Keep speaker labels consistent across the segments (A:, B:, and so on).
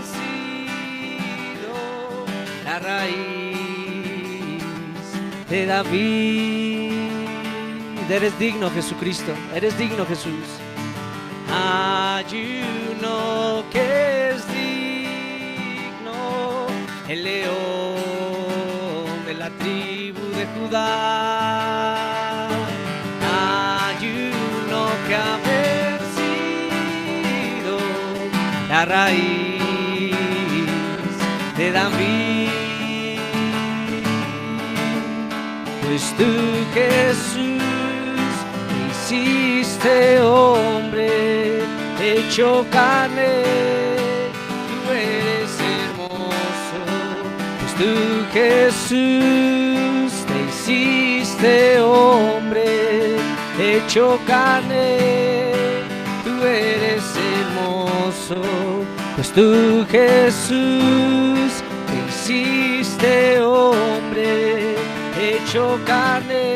A: vencido, la raíz de David. Eres digno, Jesucristo, eres digno, Jesús. Hay uno que es digno, el león de la tribu de Judá. Hay uno que ha vencido, la raíz de David. Pues tú, Jesús, te hiciste hombre, hecho carne, tú eres hermoso. Pues tú, Jesús, te hiciste hombre, hecho carne, tú eres hermoso. Pues tú, Jesús, te hiciste hombre, hecho carne,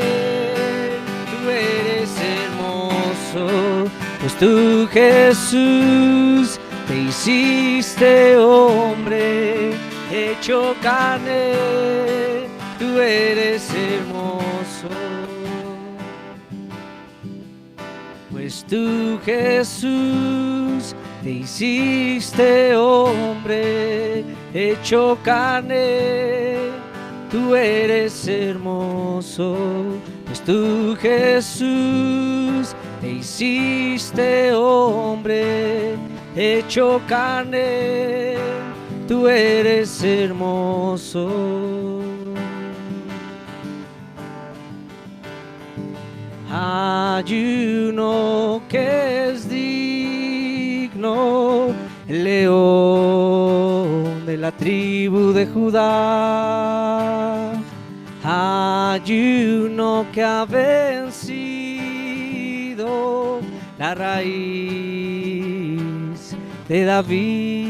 A: tú eres hermoso. Pues tú, Jesús, te hiciste hombre, hecho carne, tú eres hermoso. Pues tú, Jesús, te hiciste hombre, hecho carne, tú eres hermoso. Pues tú, Jesús, te hiciste hombre, hecho carne, tú eres hermoso. Hay uno que es digno, el león de la tribu de Judá. Hay uno que ha vencido, la raíz de David.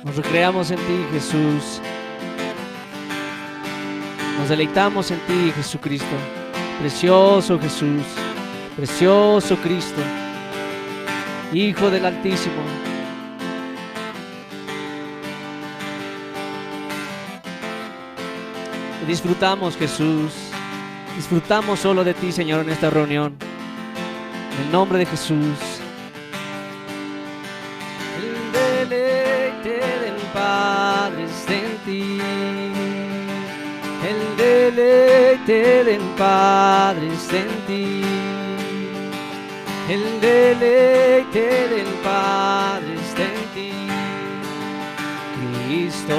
A: Nos recreamos en ti, Jesús. Nos deleitamos en ti, Jesucristo. Precioso Jesús, precioso Cristo, Hijo del Altísimo. Te disfrutamos, Jesús. Disfrutamos solo de ti, Señor, en esta reunión. En el nombre de Jesús. Padre está en ti, el deleite del Padre está en ti, el deleite del Padre está en ti, Cristo.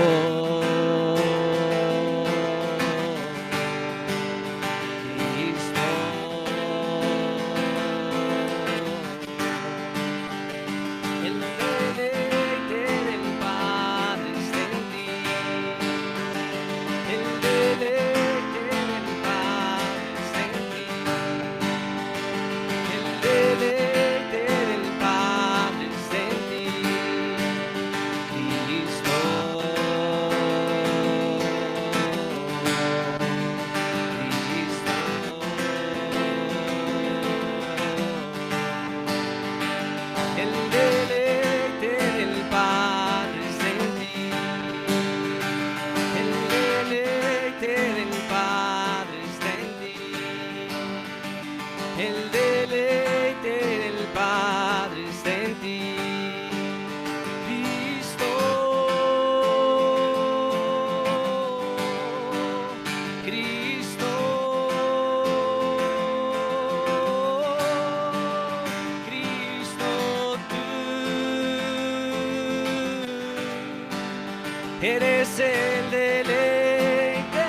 A: Eres el deleite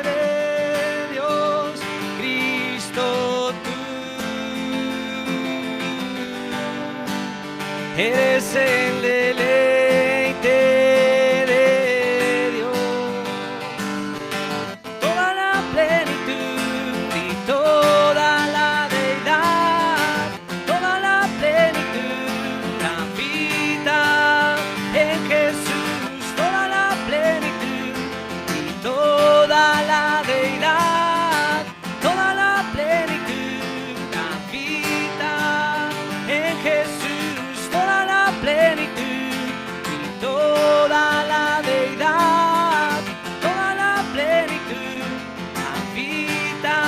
A: de Dios, Cristo tú. Eres el deleite de Dios, toda la plenitud y toda la deidad, toda la plenitud habita en Jesús, toda la plenitud y toda la deidad, toda la plenitud habita en Jesús, toda la plenitud y toda la deidad, toda la plenitud habita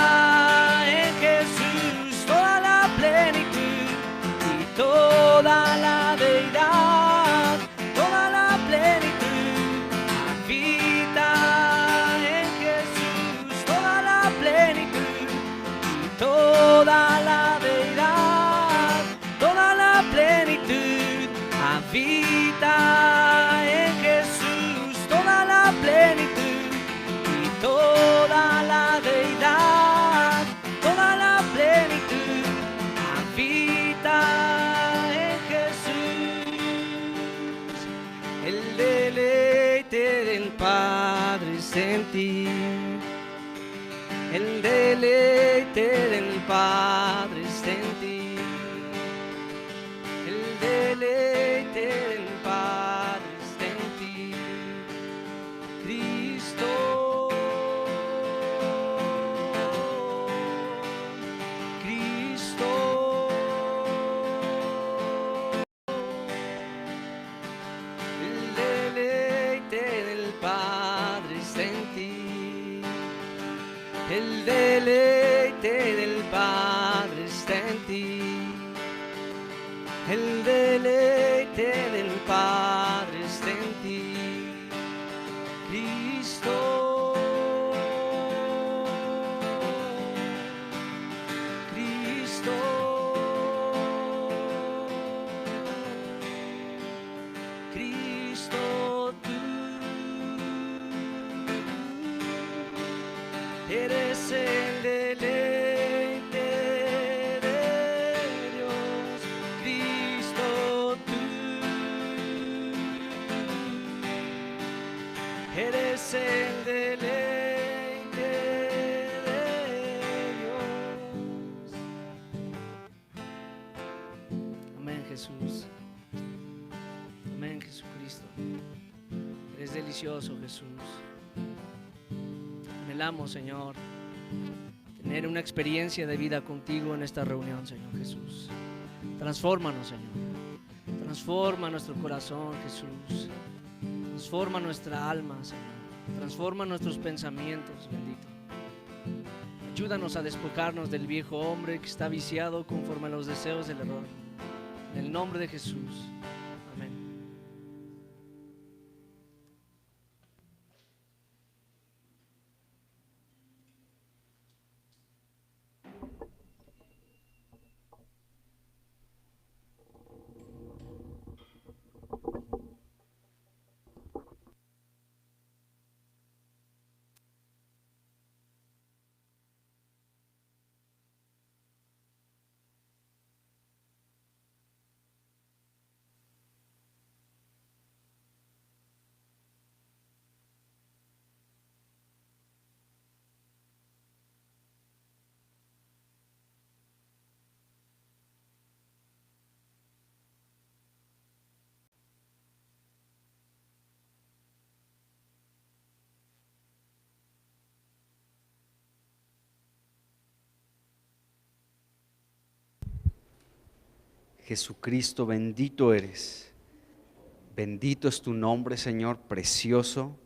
A: en Jesús, toda la plenitud y toda la deidad, toda la plenitud habita en Jesús, toda la plenitud y toda la deidad, toda la plenitud habita en Jesús, toda la plenitud y toda la deidad, toda la plenitud habita en Jesús. El deleite del Padre está en ti, el deleite del Padre está en ti, el deleite del Padre está en ti, Cristo. Cristo. El deleite del Padre está en ti, el deleite del Padre está en ti, el deleite del Padre está en ti, Cristo. Cristo. Cristo tú eres el deleite de Dios, Cristo tú eres el deleite de Dios. Amén, Jesús. Amén, Jesucristo. Eres delicioso, Jesús. Anhelamos, Señor, tener una experiencia de vida contigo en esta reunión, Señor Jesús. Transfórmanos, Señor. Transforma nuestro corazón, Jesús. Transforma nuestra alma, Señor. Transforma nuestros pensamientos, bendito. Ayúdanos a despojarnos del viejo hombre que está viciado conforme a los deseos del error. En el nombre de Jesús. Amén.
B: Jesucristo, bendito eres. Bendito es tu nombre, Señor, precioso,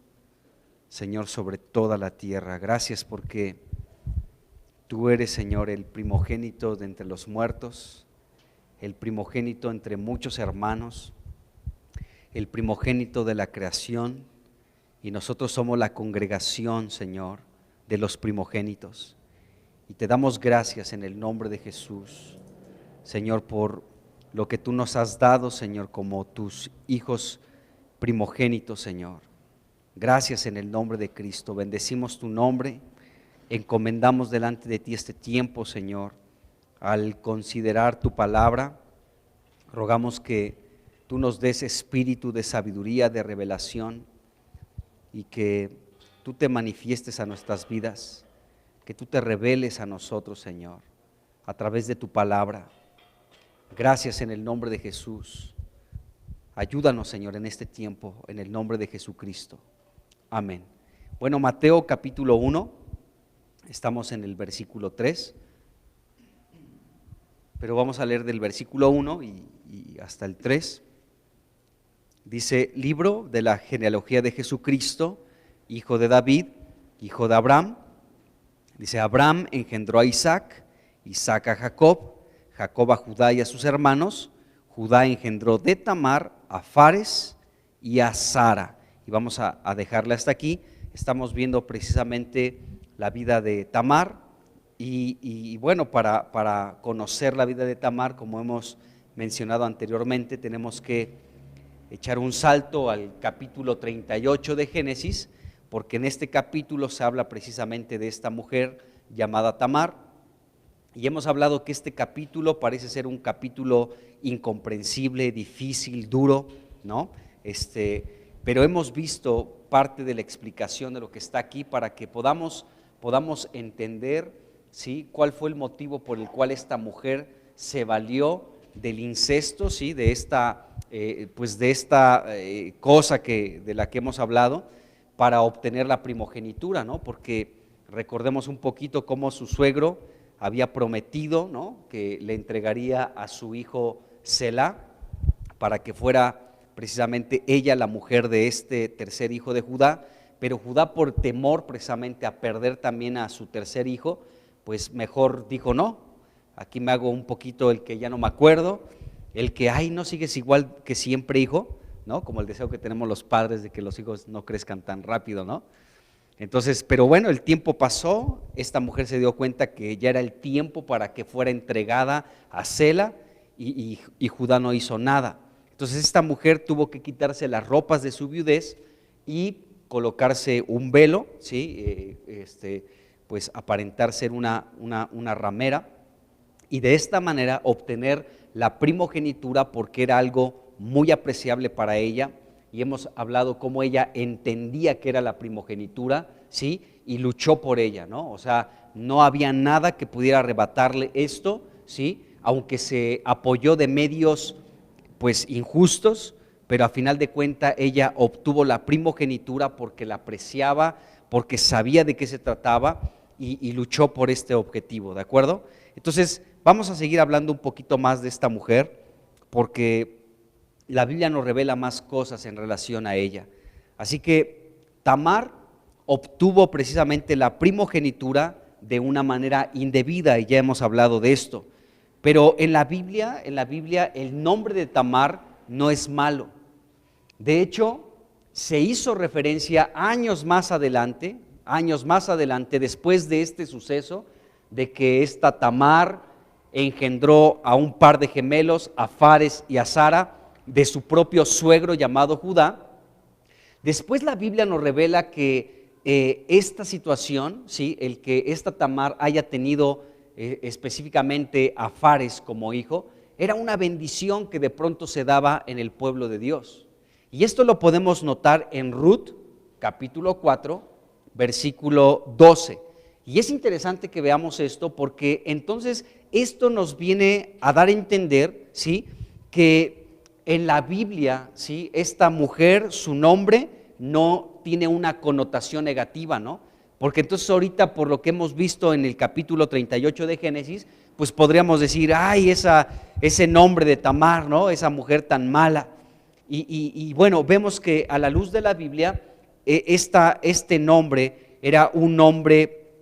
B: Señor, sobre toda la tierra. Gracias porque tú eres, Señor, el primogénito de entre los muertos, el primogénito entre muchos hermanos, el primogénito de la creación, y nosotros somos la congregación, Señor, de los primogénitos. Y te damos gracias en el nombre de Jesús, Señor, por lo que tú nos has dado, Señor, como tus hijos primogénito, Señor. Gracias en el nombre de Cristo. Bendecimos tu nombre. Encomendamos delante de ti este tiempo, Señor. Al considerar tu palabra, rogamos que tú nos des espíritu de sabiduría, de revelación, y que tú te manifiestes a nuestras vidas, que tú te reveles a nosotros, Señor, a través de tu palabra. Gracias en el nombre de Jesús. Ayúdanos, Señor, en este tiempo, en el nombre de Jesucristo. Amén. Bueno, Mateo capítulo 1, estamos en el versículo 3, pero vamos a leer del versículo 1 y hasta el 3. Dice: libro de la genealogía de Jesucristo, hijo de David, hijo de Abraham. Dice: Abraham engendró a Isaac, Isaac a Jacob, Jacob a Judá y a sus hermanos. Judá engendró de Tamar a Fares y a Zara. Y vamos a dejarla hasta aquí. Estamos viendo precisamente la vida de Tamar. Y bueno, para conocer la vida de Tamar, como hemos mencionado anteriormente, tenemos que echar un salto al capítulo 38 de Génesis, porque en este capítulo se habla precisamente de esta mujer llamada Tamar. Y hemos hablado que este capítulo parece ser un capítulo incomprensible, difícil, duro, ¿no? Pero hemos visto parte de la explicación de lo que está aquí para que podamos entender, ¿sí?, cuál fue el motivo por el cual esta mujer se valió del incesto, ¿sí?, de esta cosa de la que hemos hablado, para obtener la primogenitura, ¿no? Porque recordemos un poquito cómo su suegro había prometido, ¿no?, que le entregaría a su hijo Selá para que fuera precisamente ella la mujer de este tercer hijo de Judá, pero Judá, por temor precisamente a perder también a su tercer hijo, pues mejor dijo: no, aquí me hago un poquito el que ya no me acuerdo, el que, ay, no sigues igual que siempre, hijo, ¿no? Como el deseo que tenemos los padres de que los hijos no crezcan tan rápido, ¿no? Entonces, pero bueno, el tiempo pasó, esta mujer se dio cuenta que ya era el tiempo para que fuera entregada a Sela, y Judá no hizo nada. Entonces esta mujer tuvo que quitarse las ropas de su viudez y colocarse un velo, ¿sí? Pues aparentar ser una ramera, y de esta manera obtener la primogenitura, porque era algo muy apreciable para ella. Y hemos hablado cómo ella entendía que era la primogenitura, ¿sí?, y luchó por ella, ¿no? O sea, no había nada que pudiera arrebatarle esto, ¿sí?, aunque se apoyó de medios pues injustos, pero a final de cuentas ella obtuvo la primogenitura porque la apreciaba, porque sabía de qué se trataba, y luchó por este objetivo, ¿de acuerdo? Entonces vamos a seguir hablando un poquito más de esta mujer, porque la Biblia nos revela más cosas en relación a ella. Así que Tamar obtuvo precisamente la primogenitura de una manera indebida, y ya hemos hablado de esto. Pero en la Biblia el nombre de Tamar no es malo. De hecho, se hizo referencia años más adelante, después de este suceso, de que esta Tamar engendró a un par de gemelos, a Fares y a Zara, de su propio suegro llamado Judá. Después la Biblia nos revela que esta situación, ¿sí?, el que esta Tamar haya tenido específicamente a Fares como hijo, era una bendición que de pronto se daba en el pueblo de Dios. Y esto lo podemos notar en Ruth, capítulo 4, versículo 12. Y es interesante que veamos esto, porque entonces esto nos viene a dar a entender, ¿sí?, que en la Biblia, ¿sí?, esta mujer, su nombre no tiene una connotación negativa, ¿no? Porque entonces ahorita, por lo que hemos visto en el capítulo 38 de Génesis, pues podríamos decir: ay, ese nombre de Tamar, ¿no?, esa mujer tan mala. Y bueno, vemos que a la luz de la Biblia, este nombre era un nombre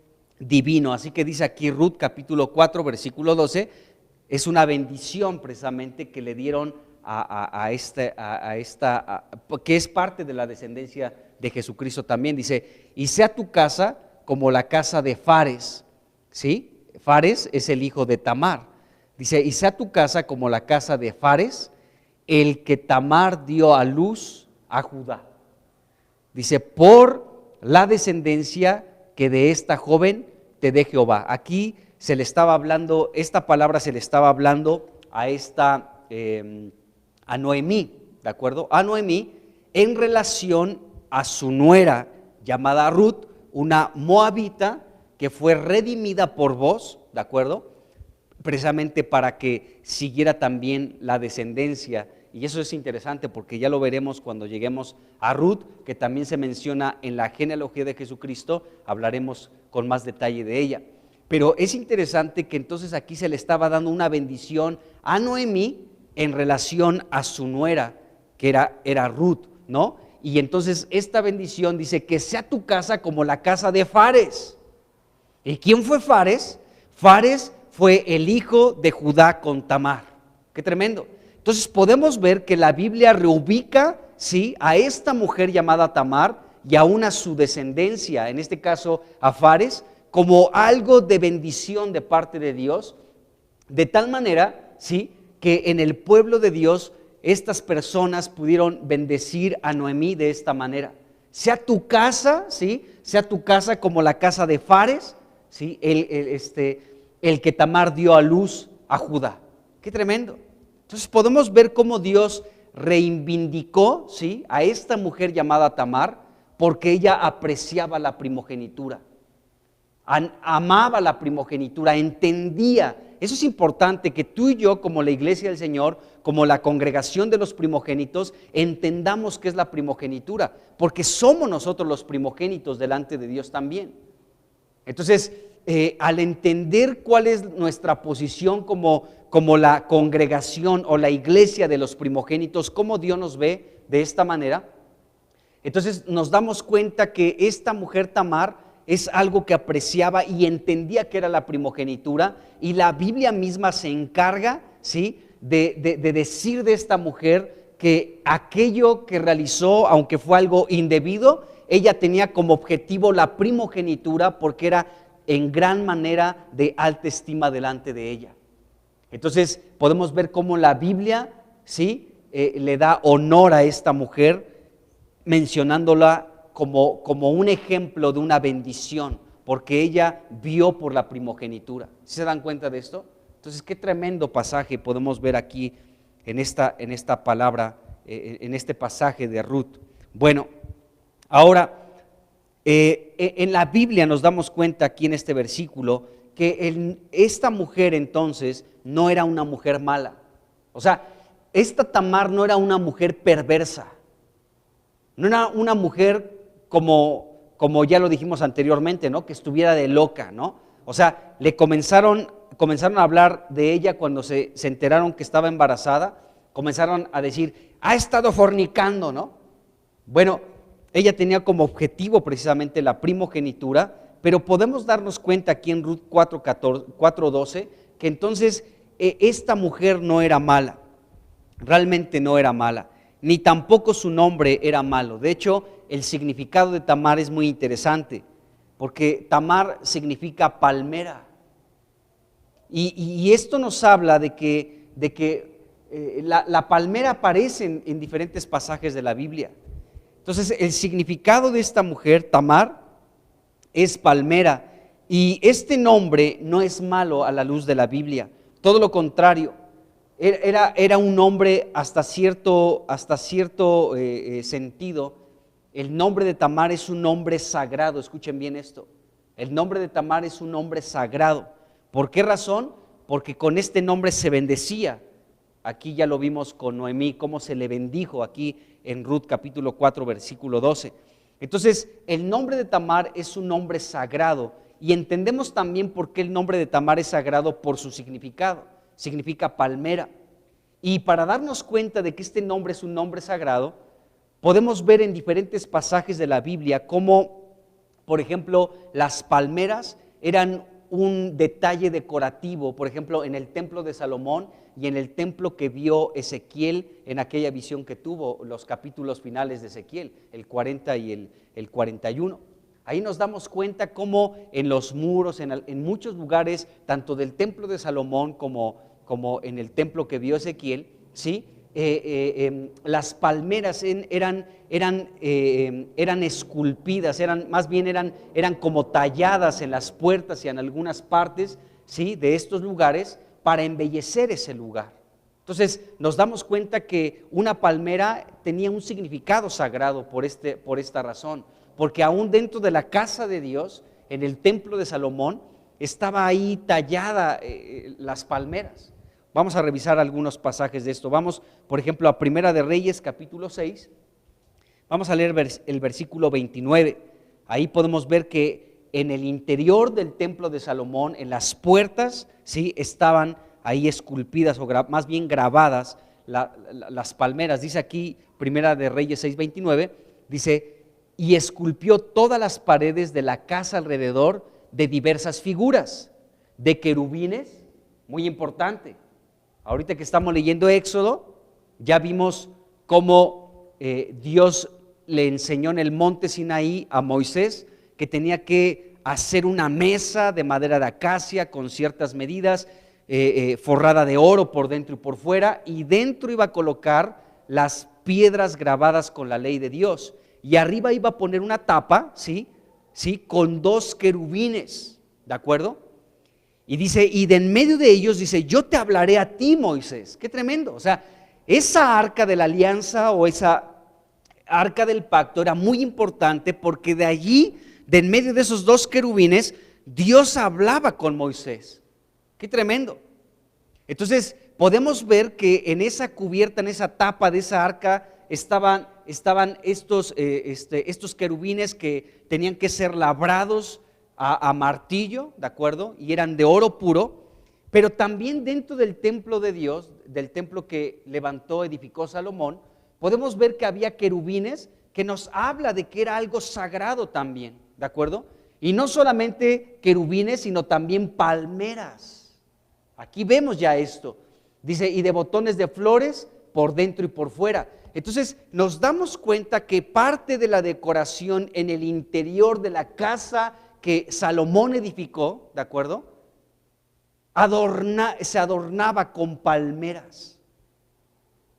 B: divino. Así que dice aquí Ruth capítulo 4 versículo 12, es una bendición precisamente que le dieron a esta que es parte de la descendencia de Jesucristo también. Dice: y sea tu casa como la casa de Fares, ¿sí? Fares es el hijo de Tamar. Dice: y sea tu casa como la casa de Fares, el que Tamar dio a luz a Judá. Dice, por la descendencia que de esta joven te dé Jehová. Aquí se le estaba hablando, esta palabra se le estaba hablando a a Noemí, ¿de acuerdo? A Noemí en relación a su nuera llamada Ruth, una moabita que fue redimida por Booz, ¿de acuerdo? Precisamente para que siguiera también la descendencia. Y eso es interesante porque ya lo veremos cuando lleguemos a Ruth, que también se menciona en la genealogía de Jesucristo, hablaremos con más detalle de ella. Pero es interesante que entonces aquí se le estaba dando una bendición a Noemí en relación a su nuera, que era Ruth, ¿no? Y entonces esta bendición dice que sea tu casa como la casa de Fares. ¿Y quién fue Fares? Fares fue el hijo de Judá con Tamar. ¡Qué tremendo! Entonces podemos ver que la Biblia reubica, ¿sí?, a esta mujer llamada Tamar y aún a su descendencia, en este caso a Fares, como algo de bendición de parte de Dios, de tal manera, ¿sí?, que en el pueblo de Dios estas personas pudieron bendecir a Noemí de esta manera. Sea tu casa, ¿sí?, sea tu casa como la casa de Fares, ¿sí?, el que Tamar dio a luz a Judá. ¡Qué tremendo! Entonces podemos ver cómo Dios reivindicó, ¿sí?, a esta mujer llamada Tamar, porque ella apreciaba la primogenitura, amaba la primogenitura, entendía. Eso es importante, que tú y yo, como la iglesia del Señor, como la congregación de los primogénitos, entendamos qué es la primogenitura, porque somos nosotros los primogénitos delante de Dios también. Entonces, al entender cuál es nuestra posición como la congregación o la iglesia de los primogénitos, cómo Dios nos ve de esta manera, entonces nos damos cuenta que esta mujer Tamar es algo que apreciaba y entendía que era la primogenitura, y la Biblia misma se encarga, ¿sí?, de decir de esta mujer que aquello que realizó, aunque fue algo indebido, ella tenía como objetivo la primogenitura porque era en gran manera de alta estima delante de ella. Entonces podemos ver cómo la Biblia, ¿sí?, le da honor a esta mujer, mencionándola como un ejemplo de una bendición, porque ella vio por la primogenitura. ¿Sí se dan cuenta de esto? Entonces, qué tremendo pasaje podemos ver aquí en esta palabra, en este pasaje de Ruth. Bueno, ahora, en la Biblia nos damos cuenta aquí en este versículo que esta mujer entonces no era una mujer mala. O sea, esta Tamar no era una mujer perversa, no era una mujer como ya lo dijimos anteriormente, ¿no?, que estuviera de loca, ¿no? O sea, le comenzaron a hablar de ella cuando se enteraron que estaba embarazada, comenzaron a decir, ha estado fornicando, ¿no? Bueno, ella tenía como objetivo precisamente la primogenitura, pero podemos darnos cuenta aquí en Ruth 4:12 que entonces esta mujer no era mala, realmente no era mala, ni tampoco su nombre era malo. De hecho, el significado de Tamar es muy interesante, porque Tamar significa palmera. Y esto nos habla de que la palmera aparece en diferentes pasajes de la Biblia. Entonces, el significado de esta mujer, Tamar, es palmera. Y este nombre no es malo a la luz de la Biblia, todo lo contrario. Era un nombre hasta cierto sentido. El nombre de Tamar es un nombre sagrado, escuchen bien esto. El nombre de Tamar es un nombre sagrado. ¿Por qué razón? Porque con este nombre se bendecía. Aquí ya lo vimos con Noemí, cómo se le bendijo aquí en Ruth capítulo 4, versículo 12. Entonces, el nombre de Tamar es un nombre sagrado, y entendemos también por qué el nombre de Tamar es sagrado por su significado. Significa palmera. Y para darnos cuenta de que este nombre es un nombre sagrado, podemos ver en diferentes pasajes de la Biblia cómo, por ejemplo, las palmeras eran un detalle decorativo, por ejemplo, en el templo de Salomón y en el templo que vio Ezequiel en aquella visión que tuvo, los capítulos finales de Ezequiel, el 40 y el 41. Ahí nos damos cuenta cómo en los muros, en muchos lugares, tanto del templo de Salomón como en el templo que vio Ezequiel, ¿sí?, las palmeras eran esculpidas, eran como talladas en las puertas y en algunas partes, ¿sí?, de estos lugares para embellecer ese lugar. Entonces nos damos cuenta que una palmera tenía un significado sagrado por esta razón, porque aún dentro de la casa de Dios, en el templo de Salomón, estaba ahí tallada las palmeras. Vamos a revisar algunos pasajes de esto. Vamos, por ejemplo, a Primera de Reyes, capítulo 6. Vamos a leer el versículo 29. Ahí podemos ver que en el interior del templo de Salomón, en las puertas, ¿sí?, estaban ahí esculpidas o más bien grabadas las palmeras. Dice aquí, Primera de Reyes 6:29, dice: y esculpió todas las paredes de la casa alrededor de diversas figuras, de querubines, muy importante. Ahorita que estamos leyendo Éxodo, ya vimos cómo Dios le enseñó en el monte Sinaí a Moisés que tenía que hacer una mesa de madera de acacia con ciertas medidas, forrada de oro por dentro y por fuera, y dentro iba a colocar las piedras grabadas con la ley de Dios, y arriba iba a poner una tapa, ¿sí? Con 2 querubines, ¿de acuerdo? Y dice, y de en medio de ellos dice: yo te hablaré a ti, Moisés. Qué tremendo. O sea, esa arca de la alianza o esa arca del pacto era muy importante, porque de allí, de en medio de esos 2 querubines, Dios hablaba con Moisés. Qué tremendo. Entonces podemos ver que en esa cubierta, en esa tapa de esa arca, estaban estos querubines que tenían que ser labrados a martillo, ¿de acuerdo? Y eran de oro puro. Pero también dentro del templo de Dios, del templo que edificó Salomón, podemos ver que había querubines, que nos habla de que era algo sagrado también, ¿de acuerdo? Y no solamente querubines, sino también palmeras. Aquí vemos ya esto. Dice: y de botones de flores por dentro y por fuera. Entonces nos damos cuenta que parte de la decoración en el interior de la casa que Salomón edificó, ¿de acuerdo?, se adornaba con palmeras.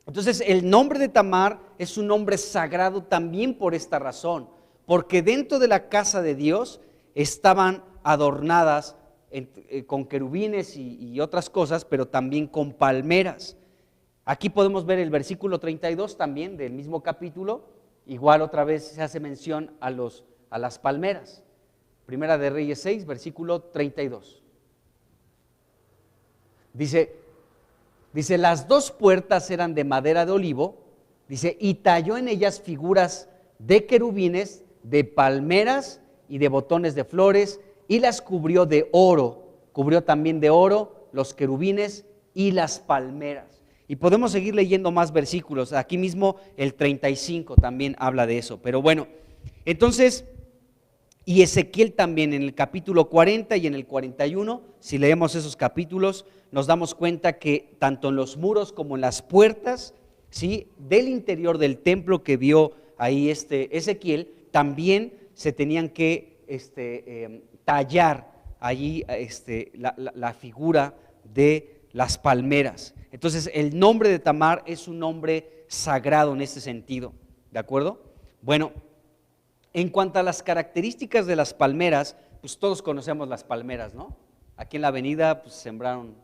B: Entonces el nombre de Tamar es un nombre sagrado también por esta razón, porque dentro de la casa de Dios estaban adornadas con querubines y otras cosas, pero también con palmeras. Aquí podemos ver el versículo 32 también del mismo capítulo. Igual otra vez se hace mención a las palmeras. Primera de Reyes 6, versículo 32. Dice, las 2 puertas eran de madera de olivo, dice, y talló en ellas figuras de querubines, de palmeras y de botones de flores, y las cubrió de oro. Cubrió también de oro los querubines y las palmeras. Y podemos seguir leyendo más versículos. Aquí mismo el 35 también habla de eso. Pero bueno, entonces, y Ezequiel también en el capítulo 40 y en el 41, si leemos esos capítulos, nos damos cuenta que tanto en los muros como en las puertas, ¿sí?, del interior del templo que vio ahí Ezequiel, también se tenían que tallar allí la figura de las palmeras. Entonces el nombre de Tamar es un nombre sagrado en este sentido, ¿de acuerdo? Bueno, en cuanto a las características de las palmeras, pues todos conocemos las palmeras, ¿no? Aquí en la avenida pues sembraron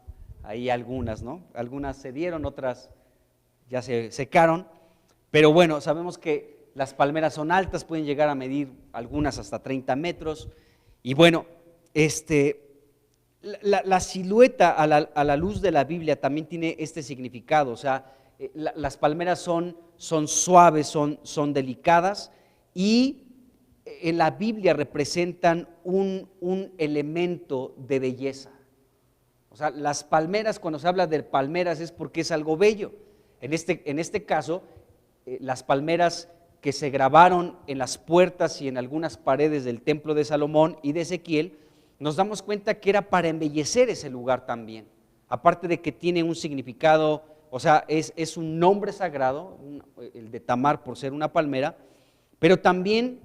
B: ahí algunas, ¿no? Algunas se dieron, otras ya se secaron, pero bueno, sabemos que las palmeras son altas, pueden llegar a medir algunas hasta 30 metros, y bueno, la silueta a la luz de la Biblia también tiene este significado. O sea, las palmeras son suaves, son delicadas, y en la Biblia representan un elemento de belleza. O sea, las palmeras, cuando se habla de palmeras es porque es algo bello. En este caso, las palmeras que se grabaron en las puertas y en algunas paredes del templo de Salomón y de Ezequiel, nos damos cuenta que era para embellecer ese lugar también. Aparte de que tiene un significado, o sea, es un nombre sagrado, el de Tamar por ser una palmera, pero también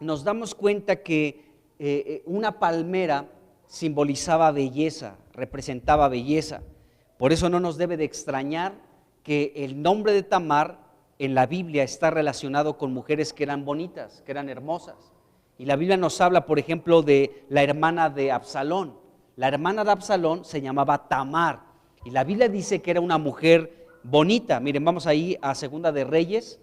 B: nos damos cuenta que una palmera simbolizaba belleza, representaba belleza. Por eso no nos debe de extrañar que el nombre de Tamar en la Biblia está relacionado con mujeres que eran bonitas, que eran hermosas. Y la Biblia nos habla, por ejemplo, de la hermana de Absalón. La hermana de Absalón se llamaba Tamar. Y la Biblia dice que era una mujer bonita. Miren, vamos ahí a Segunda de Reyes,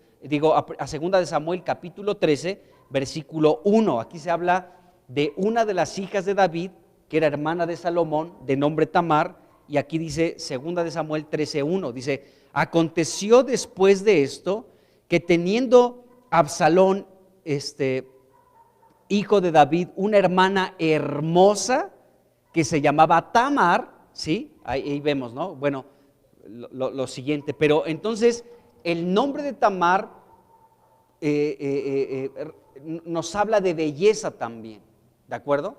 B: a Segunda de Samuel, capítulo 13, versículo 1. Aquí se habla de una de las hijas de David, que era hermana de Salomón, de nombre Tamar. Y aquí dice Segunda de Samuel 13:1, dice: aconteció después de esto que teniendo Absalón, hijo de David, una hermana hermosa que se llamaba Tamar, ¿sí? Ahí vemos, ¿no? Bueno, lo siguiente, pero entonces el nombre de Tamar nos habla de belleza también, ¿de acuerdo?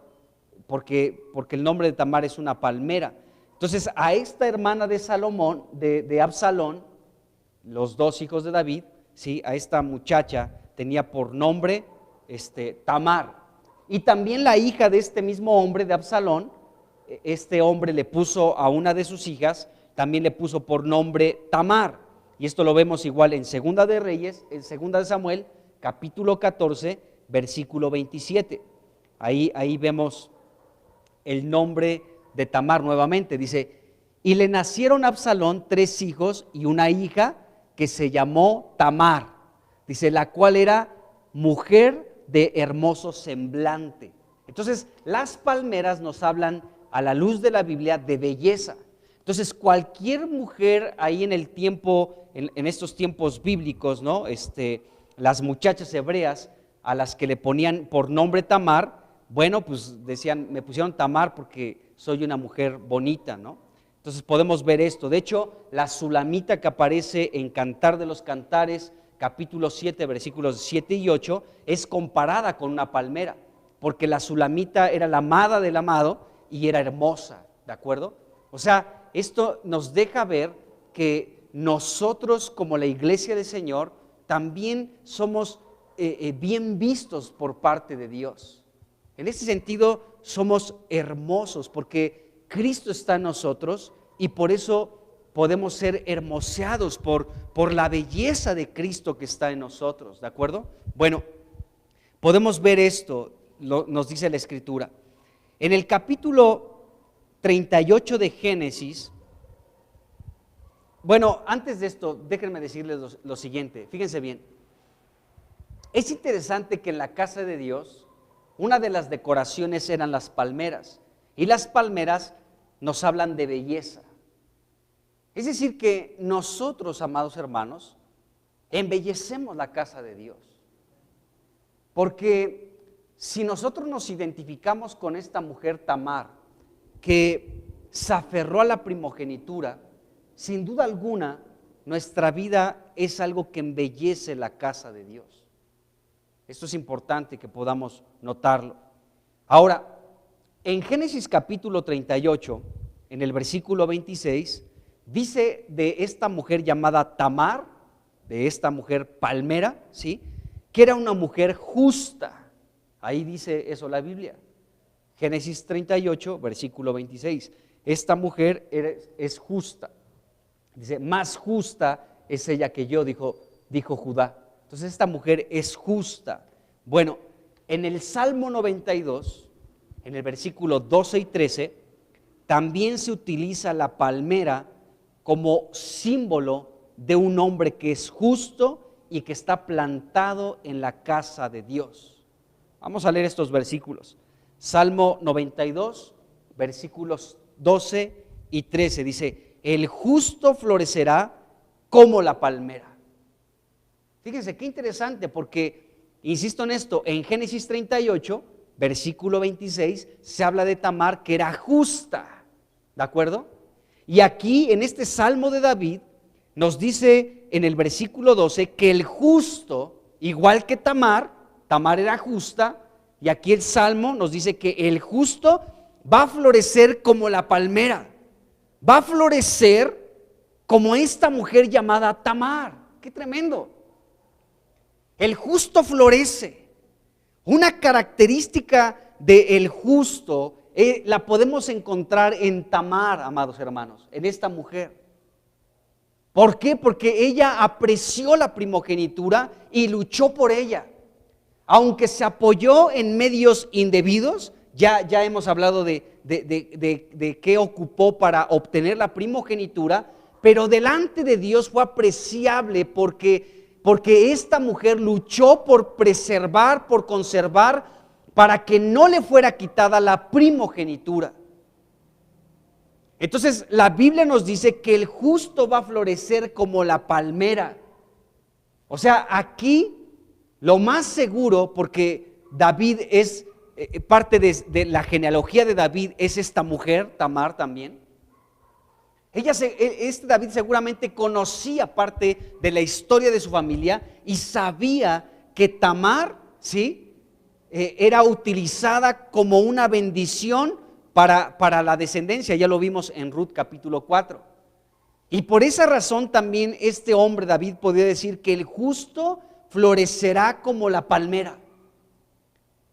B: Porque el nombre de Tamar es una palmera. Entonces a esta hermana de Salomón, de Absalón, los dos hijos de David, ¿sí? A esta muchacha tenía por nombre Tamar. Y también la hija de este mismo hombre de Absalón, este hombre le puso a una de sus hijas, también le puso por nombre Tamar. Y esto lo vemos igual en Segunda de Reyes, en Segunda de Samuel, capítulo 14, versículo 27. Ahí vemos el nombre de Tamar nuevamente. Dice: y le nacieron a Absalón 3 hijos y una hija que se llamó Tamar. Dice, la cual era mujer de hermoso semblante. Entonces, las palmeras nos hablan a la luz de la Biblia de belleza. Entonces, cualquier mujer ahí en el tiempo, en estos tiempos bíblicos, ¿no? Las muchachas hebreas a las que le ponían por nombre Tamar, bueno, pues decían, me pusieron Tamar porque soy una mujer bonita, ¿no? Entonces podemos ver esto. De hecho, la sulamita que aparece en Cantar de los Cantares, capítulo 7, versículos 7 y 8, es comparada con una palmera, porque la sulamita era la amada del amado y era hermosa, ¿de acuerdo? O sea, esto nos deja ver que nosotros como la iglesia del Señor también somos bien vistos por parte de Dios. En ese sentido somos hermosos porque Cristo está en nosotros y por eso podemos ser hermoseados por la belleza de Cristo que está en nosotros, ¿de acuerdo? Bueno, podemos ver esto, nos dice la Escritura. En el capítulo 38 de Génesis, bueno, antes de esto, déjenme decirles lo siguiente, fíjense bien. Es interesante que en la casa de Dios, una de las decoraciones eran las palmeras, y las palmeras nos hablan de belleza. Es decir que nosotros, amados hermanos, embellecemos la casa de Dios. Porque si nosotros nos identificamos con esta mujer Tamar, que se aferró a la primogenitura, sin duda alguna, nuestra vida es algo que embellece la casa de Dios. Esto es importante que podamos notarlo. Ahora, en Génesis capítulo 38, en el versículo 26, dice de esta mujer llamada Tamar, de esta mujer palmera, ¿sí? Que era una mujer justa. Ahí dice eso la Biblia. Génesis 38, versículo 26. Esta mujer es justa. Dice, más justa es ella que yo, dijo Judá. Entonces esta mujer es justa. Bueno, en el Salmo 92, en el versículo 12 y 13, también se utiliza la palmera como símbolo de un hombre que es justo y que está plantado en la casa de Dios. Vamos a leer estos versículos. Salmo 92, versículos 12 y 13, dice, el justo florecerá como la palmera. Fíjense qué interesante, porque, insisto en esto, en Génesis 38, versículo 26, se habla de Tamar que era justa, ¿de acuerdo? Y aquí, en este Salmo de David, nos dice en el versículo 12 que el justo, igual que Tamar era justa, y aquí el Salmo nos dice que el justo va a florecer como la palmera, va a florecer como esta mujer llamada Tamar. ¡Qué tremendo! El justo florece. Una característica del justo la podemos encontrar en Tamar, amados hermanos, en esta mujer. ¿Por qué? Porque ella apreció la primogenitura y luchó por ella. Aunque se apoyó en medios indebidos, ya hemos hablado de qué ocupó para obtener la primogenitura, pero delante de Dios fue apreciable porque esta mujer luchó por preservar, por conservar, para que no le fuera quitada la primogenitura. Entonces la Biblia nos dice que el justo va a florecer como la palmera. O sea, aquí lo más seguro, porque David es parte de la genealogía de David, es esta mujer, Tamar también. David seguramente conocía parte de la historia de su familia y sabía que Tamar, ¿sí?, era utilizada como una bendición para la descendencia. Ya lo vimos en Ruth capítulo 4. Y por esa razón también este hombre David podía decir que el justo florecerá como la palmera.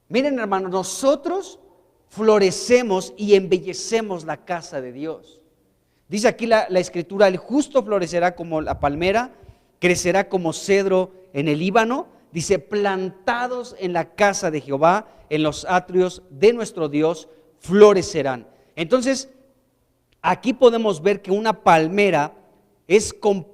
B: Miren, hermanos, nosotros florecemos y embellecemos la casa de Dios. Dice aquí la escritura: el justo florecerá como la palmera, crecerá como cedro en el Líbano. Dice: plantados en la casa de Jehová, en los atrios de nuestro Dios, florecerán. Entonces, aquí podemos ver que una palmera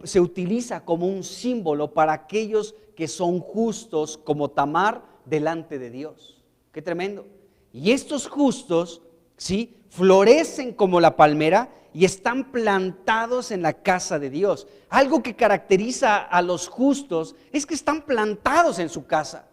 B: se utiliza como un símbolo para aquellos que son justos, como Tamar, delante de Dios. Qué tremendo. Y estos justos, ¿sí?, florecen como la palmera y están plantados en la casa de Dios. Algo que caracteriza a los justos es que están plantados en su casa.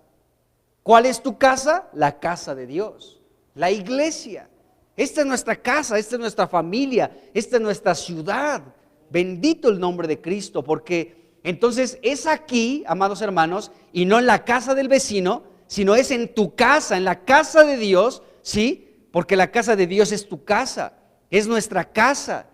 B: ¿Cuál es tu casa? La casa de Dios, la iglesia. Esta es nuestra casa, esta es nuestra familia, esta es nuestra ciudad. Bendito el nombre de Cristo, porque entonces es aquí, amados hermanos, y no en la casa del vecino, sino es en tu casa, en la casa de Dios, ¿sí? Porque la casa de Dios es tu casa, es nuestra casa,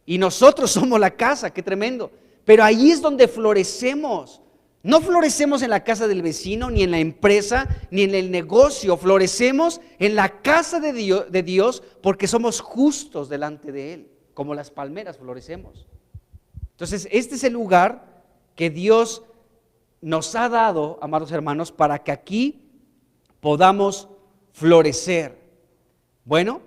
B: y nosotros somos la casa. Qué tremendo. Pero ahí es donde florecemos. No florecemos en la casa del vecino, ni en la empresa, ni en el negocio. Florecemos en la casa de Dios porque somos justos delante de Él, como las palmeras florecemos. Entonces, este es el lugar que Dios nos ha dado, amados hermanos, para que aquí podamos florecer. Bueno,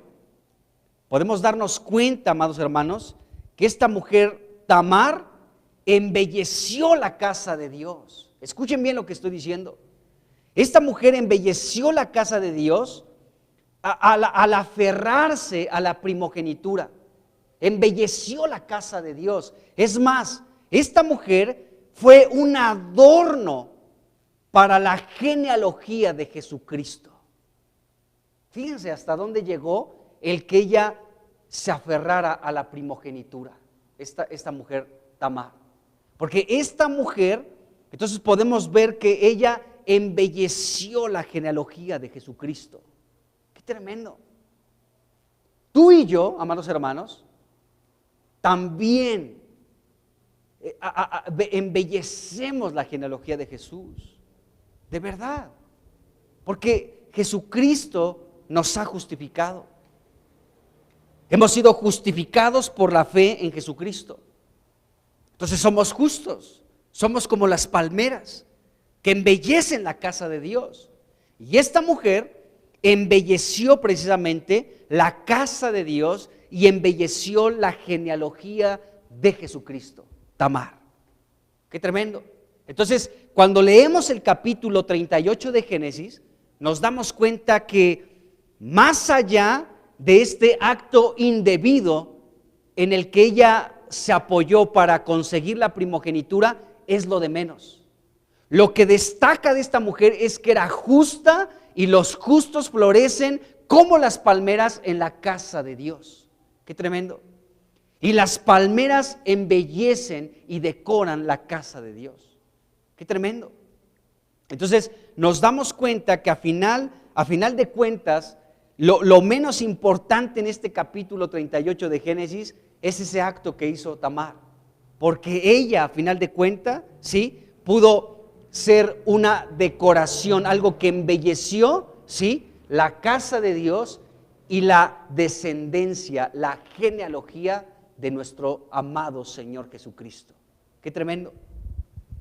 B: podemos darnos cuenta, amados hermanos, que esta mujer Tamar embelleció la casa de Dios. Escuchen bien lo que estoy diciendo. Esta mujer embelleció la casa de Dios al aferrarse a la primogenitura. Embelleció la casa de Dios. Es más, esta mujer fue un adorno para la genealogía de Jesucristo. Fíjense hasta dónde llegó el que ella se aferrara a la primogenitura, esta mujer Tamar. Porque esta mujer, entonces podemos ver que ella embelleció la genealogía de Jesucristo. ¡Qué tremendo! Tú y yo, amados hermanos, también embellecemos la genealogía de Jesús. De verdad. Porque Jesucristo nos ha justificado. Hemos sido justificados por la fe en Jesucristo. Entonces somos justos, somos como las palmeras que embellecen la casa de Dios. Y esta mujer embelleció precisamente la casa de Dios y embelleció la genealogía de Jesucristo, Tamar. Qué tremendo. Entonces, cuando leemos el capítulo 38 de Génesis, nos damos cuenta que más allá de este acto indebido en el que ella se apoyó para conseguir la primogenitura, es lo de menos. Lo que destaca de esta mujer es que era justa y los justos florecen como las palmeras en la casa de Dios. Qué tremendo. Y las palmeras embellecen y decoran la casa de Dios. Qué tremendo. Entonces nos damos cuenta que a final de cuentas, lo menos importante en este capítulo 38 de Génesis es ese acto que hizo Tamar, porque ella a final de cuentas, ¿sí?, pudo ser una decoración, algo que embelleció, ¿sí?, la casa de Dios y la descendencia, la genealogía de nuestro amado Señor Jesucristo. Qué tremendo.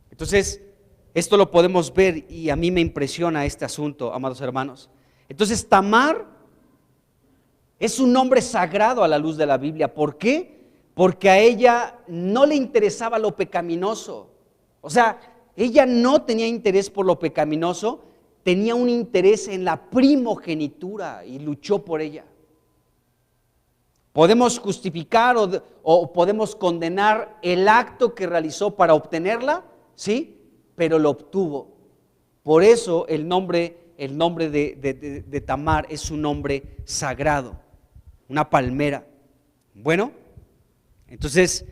B: Entonces, esto lo podemos ver y a mí me impresiona este asunto, amados hermanos. Entonces, Tamar es un nombre sagrado a la luz de la Biblia. ¿Por qué? Porque a ella no le interesaba lo pecaminoso. O sea, ella no tenía interés por lo pecaminoso, tenía un interés en la primogenitura y luchó por ella. Podemos justificar o podemos condenar el acto que realizó para obtenerla, ¿sí? Pero lo obtuvo. Por eso el nombre de Tamar es un nombre sagrado, una palmera. Bueno, entonces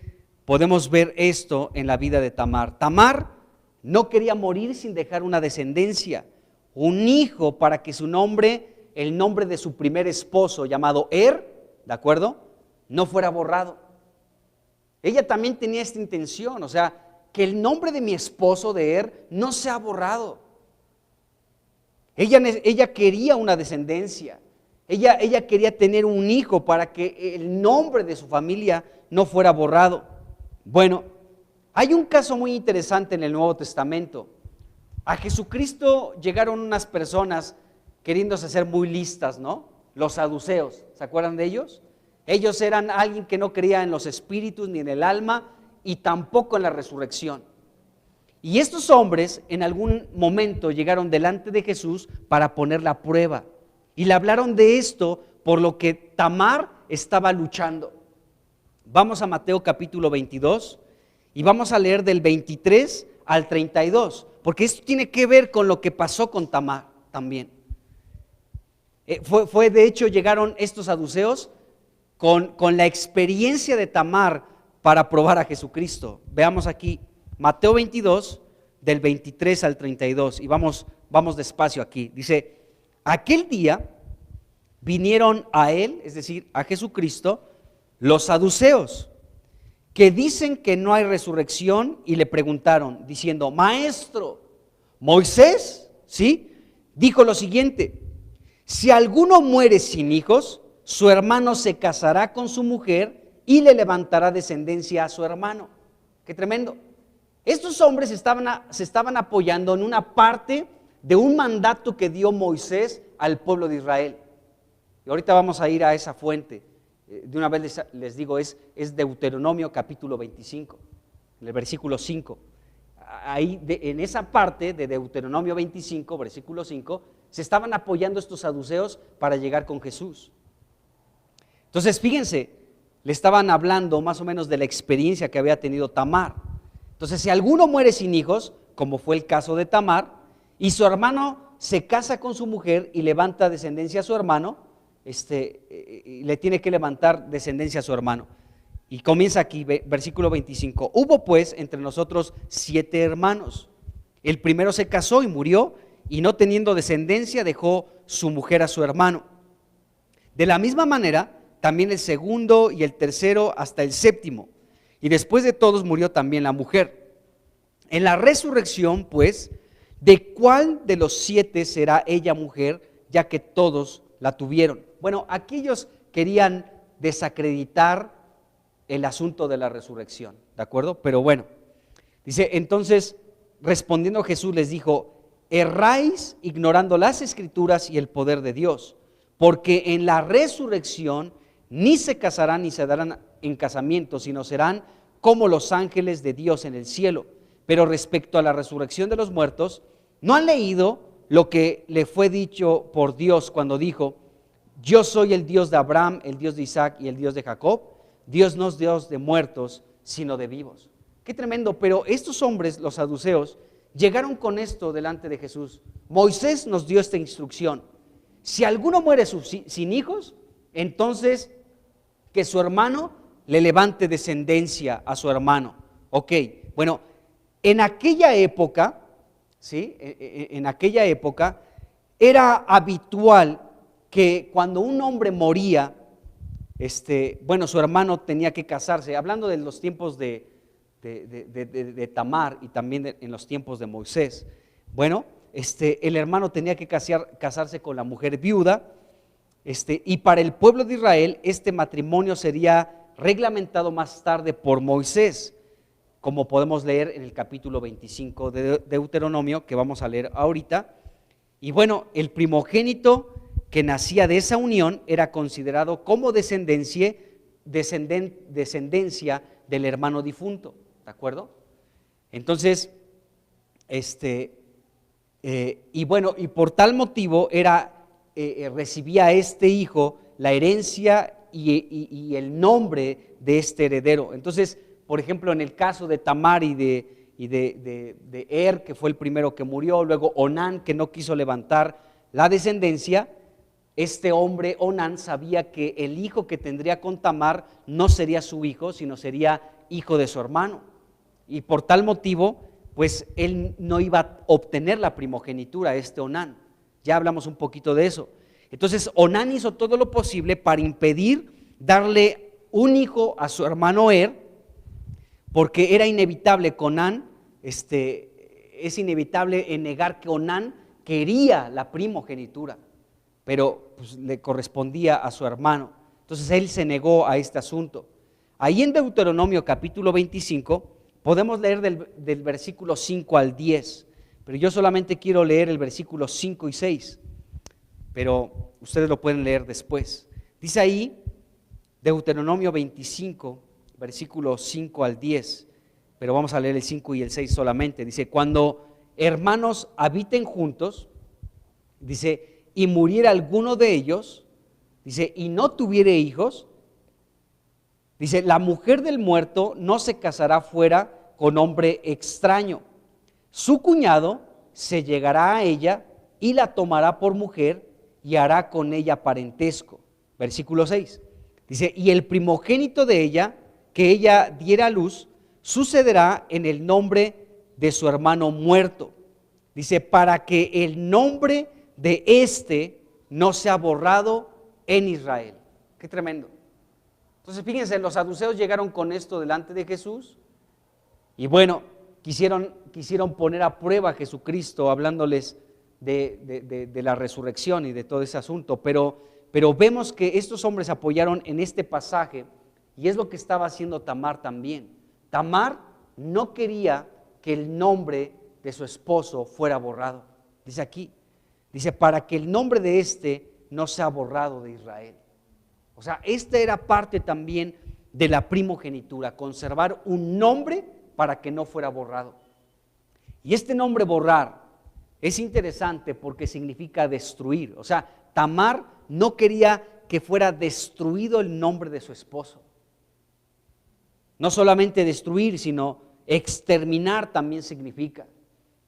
B: podemos ver esto en la vida de Tamar. Tamar no quería morir sin dejar una descendencia, un hijo, para que su nombre, el nombre de su primer esposo llamado ¿de acuerdo?, no fuera borrado. Ella también tenía esta intención, o sea, que el nombre de mi esposo de no sea borrado. Ella quería una descendencia, ella quería tener un hijo para que el nombre de su familia no fuera borrado. Bueno, hay un caso muy interesante en el Nuevo Testamento. A Jesucristo llegaron unas personas queriéndose hacer muy listas, ¿no? Los saduceos, ¿se acuerdan de ellos? Ellos eran alguien que no creía en los espíritus ni en el alma y tampoco en la resurrección. Y estos hombres en algún momento llegaron delante de Jesús para ponerle a prueba y le hablaron de esto por lo que Tamar estaba luchando. Vamos a Mateo capítulo 22 y vamos a leer del 23 al 32, porque esto tiene que ver con lo que pasó con Tamar también. Fue de hecho, llegaron estos saduceos con la experiencia de Tamar para probar a Jesucristo. Veamos aquí Mateo 22 del 23 al 32 y vamos despacio aquí. Dice: aquel día vinieron a él, es decir, a Jesucristo, los saduceos, que dicen que no hay resurrección, y le preguntaron, diciendo: Maestro, Moisés, ¿sí?, dijo lo siguiente: si alguno muere sin hijos, su hermano se casará con su mujer y le levantará descendencia a su hermano. Qué tremendo. Estos hombres se estaban apoyando en una parte de un mandato que dio Moisés al pueblo de Israel. Y ahorita vamos a ir a esa fuente. De una vez les digo, es Deuteronomio capítulo 25, en el versículo 5. Ahí en esa parte de Deuteronomio 25, versículo 5, se estaban apoyando estos saduceos para llegar con Jesús. Entonces, fíjense, le estaban hablando más o menos de la experiencia que había tenido Tamar. Entonces, si alguno muere sin hijos, como fue el caso de Tamar, y su hermano se casa con su mujer y levanta descendencia a su hermano, le tiene que levantar descendencia a su hermano. Y comienza aquí, versículo 25. Hubo pues entre nosotros 7 hermanos. El primero se casó y murió, y no teniendo descendencia dejó su mujer a su hermano. De la misma manera, también el segundo y el tercero hasta el séptimo. Y después de todos murió también la mujer. En la resurrección, pues, ¿de cuál de los 7 será ella mujer, ya que todos la tuvieron? Bueno, aquí ellos querían desacreditar el asunto de la resurrección, ¿de acuerdo? Pero bueno, dice, entonces, respondiendo Jesús les dijo: erráis ignorando las Escrituras y el poder de Dios, porque en la resurrección ni se casarán ni se darán en casamiento, sino serán como los ángeles de Dios en el cielo. Pero respecto a la resurrección de los muertos, ¿no han leído lo que le fue dicho por Dios cuando dijo: yo soy el Dios de Abraham, el Dios de Isaac y el Dios de Jacob? Dios no es Dios de muertos, sino de vivos. Qué tremendo. Pero estos hombres, los saduceos, llegaron con esto delante de Jesús. Moisés nos dio esta instrucción: si alguno muere sin hijos, entonces que su hermano le levante descendencia a su hermano. Ok, bueno, en aquella época, ¿sí?, en aquella época era habitual que cuando un hombre moría, su hermano tenía que casarse. Hablando de los tiempos de Tamar y también en los tiempos de Moisés. Bueno, el hermano tenía que casarse con la mujer viuda, y para el pueblo de Israel este matrimonio sería reglamentado más tarde por Moisés. como podemos leer en el capítulo 25 de Deuteronomio, que vamos a leer ahorita. Y bueno, el primogénito que nacía de esa unión era considerado como descendencia del hermano difunto, ¿de acuerdo? Entonces, y bueno, y por tal motivo recibía este hijo la herencia y el nombre de este heredero. Entonces, por ejemplo, en el caso de Tamar y de que fue el primero que murió, luego Onán, que no quiso levantar la descendencia, este hombre Onán sabía que el hijo que tendría con Tamar no sería su hijo, sino sería hijo de su hermano, y por tal motivo pues él no iba a obtener la primogenitura, este Onán. Ya hablamos un poquito de eso. Entonces Onán hizo todo lo posible para impedir darle un hijo a su hermano porque era inevitable que Onán, es inevitable en negar que Onán quería la primogenitura, pero pues, le correspondía a su hermano. Entonces él se negó a este asunto. Ahí en Deuteronomio capítulo 25 podemos leer del versículo 5 al 10, pero yo solamente quiero leer el versículo 5 y 6, pero ustedes lo pueden leer después. Dice ahí, Deuteronomio 25, versículo 5 al 10, pero vamos a leer el 5 y el 6 solamente. Dice, cuando hermanos habiten juntos, dice, y muriera alguno de ellos, dice, y no tuviere hijos, dice, la mujer del muerto no se casará fuera con hombre extraño. Su cuñado se llegará a ella y la tomará por mujer y hará con ella parentesco. Versículo 6. Dice, y el primogénito de ella, que ella diera a luz, sucederá en el nombre de su hermano muerto. Dice, para que el nombre de éste no sea borrado en Israel. Qué tremendo. Entonces fíjense, los saduceos llegaron con esto delante de Jesús y bueno, quisieron poner a prueba a Jesucristo hablándoles de la resurrección y de todo ese asunto, pero vemos que estos hombres apoyaron en este pasaje y es lo que estaba haciendo Tamar también. Tamar no quería que el nombre de su esposo fuera borrado. Dice aquí, dice, para que el nombre de éste no sea borrado de Israel. O sea, esta era parte también de la primogenitura, conservar un nombre para que no fuera borrado. Y este nombre borrar es interesante porque significa destruir. O sea, Tamar no quería que fuera destruido el nombre de su esposo. No solamente destruir, sino exterminar también significa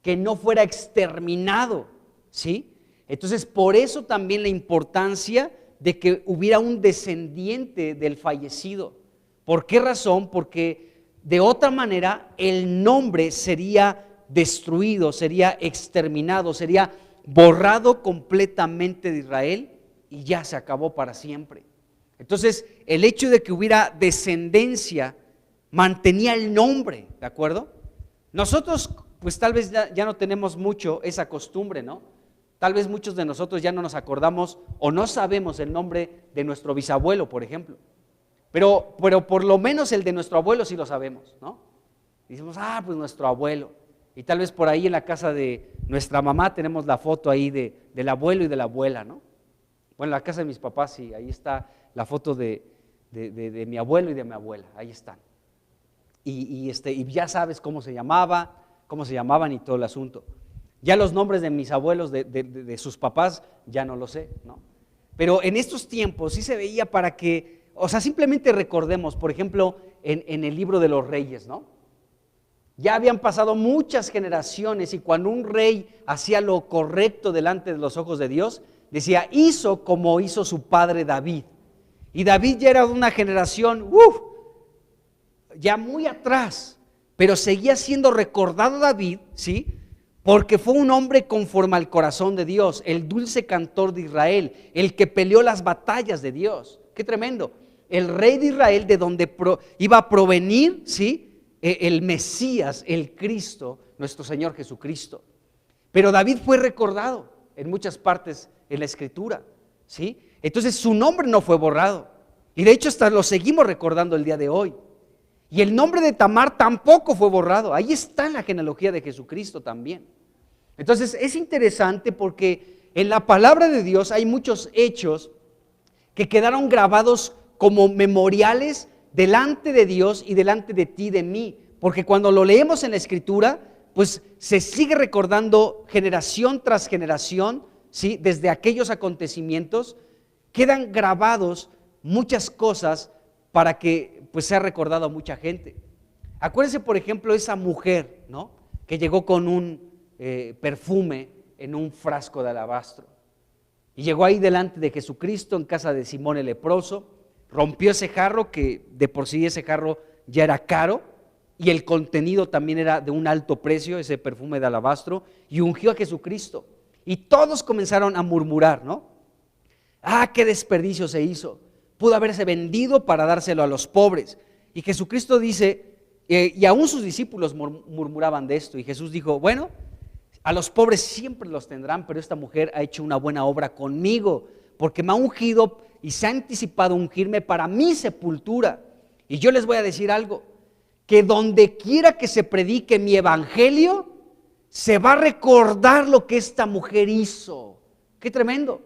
B: que no fuera exterminado, ¿sí? Entonces, por eso también la importancia de que hubiera un descendiente del fallecido. ¿Por qué razón? Porque de otra manera el nombre sería destruido, sería exterminado, sería borrado completamente de Israel y ya se acabó para siempre. Entonces, el hecho de que hubiera descendencia mantenía el nombre, ¿de acuerdo? Nosotros, pues tal vez ya no tenemos mucho esa costumbre, ¿no? Tal vez muchos de nosotros ya no nos acordamos o no sabemos el nombre de nuestro bisabuelo, por ejemplo. Pero por lo menos el de nuestro abuelo sí lo sabemos, ¿no? Decimos, pues nuestro abuelo. Y tal vez por ahí en la casa de nuestra mamá tenemos la foto ahí del abuelo y de la abuela, ¿no? Bueno, en la casa de mis papás sí, ahí está la foto de mi abuelo y de mi abuela, ahí están. Y ya sabes cómo se llamaban y todo el asunto. Ya los nombres de mis abuelos, de sus papás, ya no lo sé, ¿no? Pero en estos tiempos sí se veía para que, o sea, simplemente recordemos, por ejemplo, en el libro de los reyes, ¿no? Ya habían pasado muchas generaciones y cuando un rey hacía lo correcto delante de los ojos de Dios, decía, hizo como hizo su padre David. Y David ya era de una generación, ya muy atrás, pero seguía siendo recordado David, ¿sí? Porque fue un hombre conforme al corazón de Dios, el dulce cantor de Israel, el que peleó las batallas de Dios. ¡Qué tremendo! El rey de Israel, de donde iba a provenir, ¿sí?, el Mesías, el Cristo, nuestro Señor Jesucristo. Pero David fue recordado en muchas partes en la Escritura, ¿sí? Entonces su nombre no fue borrado. Y de hecho hasta lo seguimos recordando el día de hoy. Y el nombre de Tamar tampoco fue borrado. Ahí está en la genealogía de Jesucristo también. Entonces es interesante porque en la palabra de Dios hay muchos hechos que quedaron grabados como memoriales delante de Dios y delante de ti, de mí. Porque cuando lo leemos en la Escritura, pues se sigue recordando generación tras generación, ¿sí? Desde aquellos acontecimientos quedan grabados muchas cosas para que pues sea recordado a mucha gente. Acuérdense, por ejemplo, esa mujer, ¿no?, que llegó con un perfume en un frasco de alabastro y llegó ahí delante de Jesucristo en casa de Simón el leproso, rompió ese jarro, que de por sí ese jarro ya era caro y el contenido también era de un alto precio, ese perfume de alabastro, y ungió a Jesucristo. Y todos comenzaron a murmurar, ¿no? ¡Ah, qué desperdicio se hizo! Pudo haberse vendido para dárselo a los pobres. Y Jesucristo dice, y aún sus discípulos murmuraban de esto, y Jesús dijo, bueno, a los pobres siempre los tendrán, pero esta mujer ha hecho una buena obra conmigo, porque me ha ungido y se ha anticipado a ungirme para mi sepultura. Y yo les voy a decir algo, que donde quiera que se predique mi evangelio, se va a recordar lo que esta mujer hizo. ¡Qué tremendo!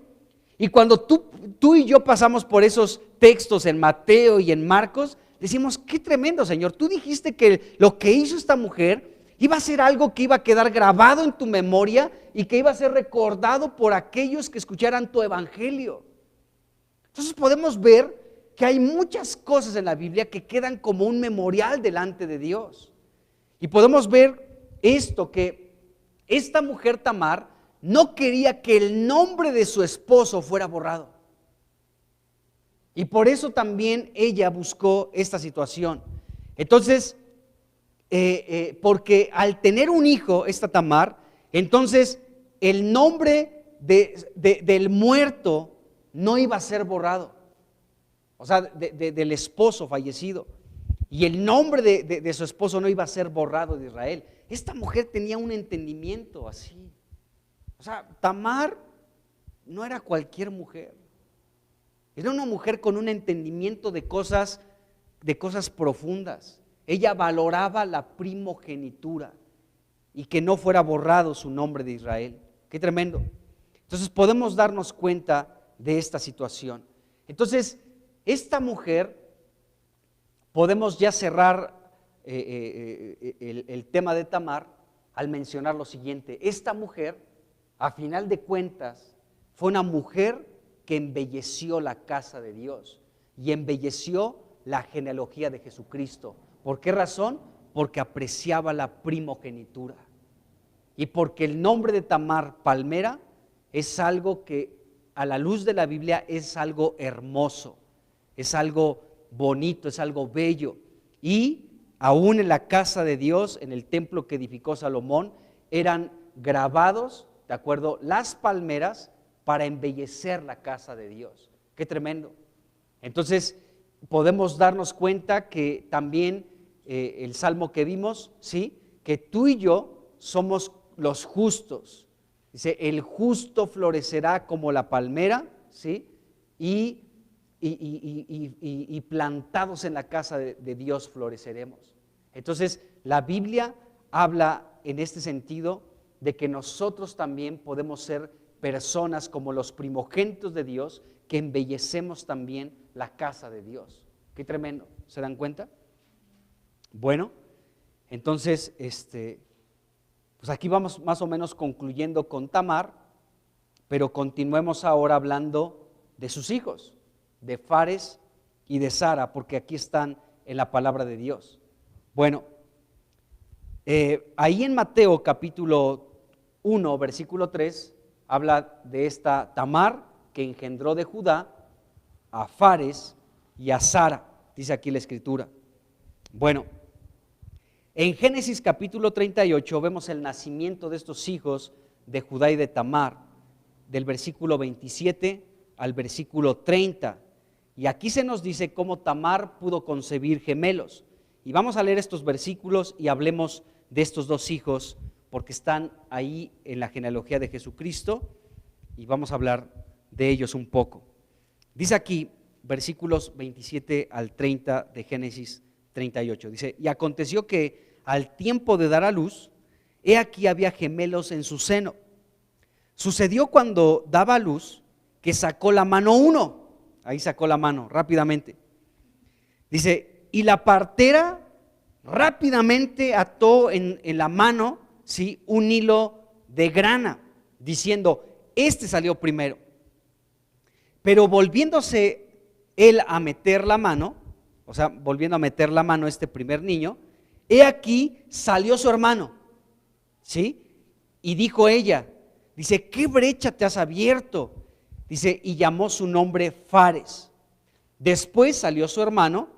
B: Y cuando tú y yo pasamos por esos textos en Mateo y en Marcos, decimos, qué tremendo, Señor. Tú dijiste que lo que hizo esta mujer iba a ser algo que iba a quedar grabado en tu memoria y que iba a ser recordado por aquellos que escucharan tu evangelio. Entonces podemos ver que hay muchas cosas en la Biblia que quedan como un memorial delante de Dios. Y podemos ver esto, que esta mujer Tamar no quería que el nombre de su esposo fuera borrado. Y por eso también ella buscó esta situación. Entonces, porque al tener un hijo, esta Tamar, entonces el nombre del muerto no iba a ser borrado. O sea, del esposo fallecido. Y el nombre de su esposo no iba a ser borrado de Israel. Esta mujer tenía un entendimiento así. O sea, Tamar no era cualquier mujer. Era una mujer con un entendimiento de cosas profundas. Ella valoraba la primogenitura y que no fuera borrado su nombre de Israel. Qué tremendo. Entonces podemos darnos cuenta de esta situación. Entonces, esta mujer, podemos ya cerrar el tema de Tamar al mencionar lo siguiente. Esta mujer, a final de cuentas, fue una mujer que embelleció la casa de Dios y embelleció la genealogía de Jesucristo. ¿Por qué razón? Porque apreciaba la primogenitura y porque el nombre de Tamar, palmera, es algo que a la luz de la Biblia es algo hermoso, es algo bonito, es algo bello. Y aún en la casa de Dios, en el templo que edificó Salomón, eran grabados, ¿de acuerdo?, las palmeras para embellecer la casa de Dios. ¡Qué tremendo! Entonces podemos darnos cuenta que también el salmo que vimos, ¿sí?, que tú y yo somos los justos. Dice, el justo florecerá como la palmera, ¿sí?, y plantados en la casa de Dios floreceremos. Entonces la Biblia habla en este sentido de que nosotros también podemos ser personas como los primogénitos de Dios, que embellecemos también la casa de Dios. Qué tremendo, ¿se dan cuenta? Bueno, entonces pues aquí vamos más o menos concluyendo con Tamar, pero continuemos ahora hablando de sus hijos, de Fares y de Zara, porque aquí están en la palabra de Dios. Bueno, ahí en Mateo capítulo 1, versículo 3, habla de esta Tamar que engendró de Judá a Fares y a Zara, dice aquí la escritura. Bueno, en Génesis capítulo 38 vemos el nacimiento de estos hijos de Judá y de Tamar, del versículo 27 al versículo 30. Y aquí se nos dice cómo Tamar pudo concebir gemelos. Y vamos a leer estos versículos y hablemos de estos dos hijos, porque están ahí en la genealogía de Jesucristo, y vamos a hablar de ellos un poco. Dice aquí, versículos 27 al 30 de Génesis 38. Dice, y aconteció que al tiempo de dar a luz, he aquí había gemelos en su seno. Sucedió cuando daba a luz que sacó la mano uno. Ahí sacó la mano rápidamente. Dice, y la partera rápidamente ató en la mano, ¿sí?, un hilo de grana, diciendo, este salió primero. Pero volviéndose él a meter la mano, o sea, volviendo a meter la mano este primer niño, he aquí salió su hermano, ¿sí? Y dijo ella, dice, ¿qué brecha te has abierto? Dice, y llamó su nombre Fares. Después salió su hermano,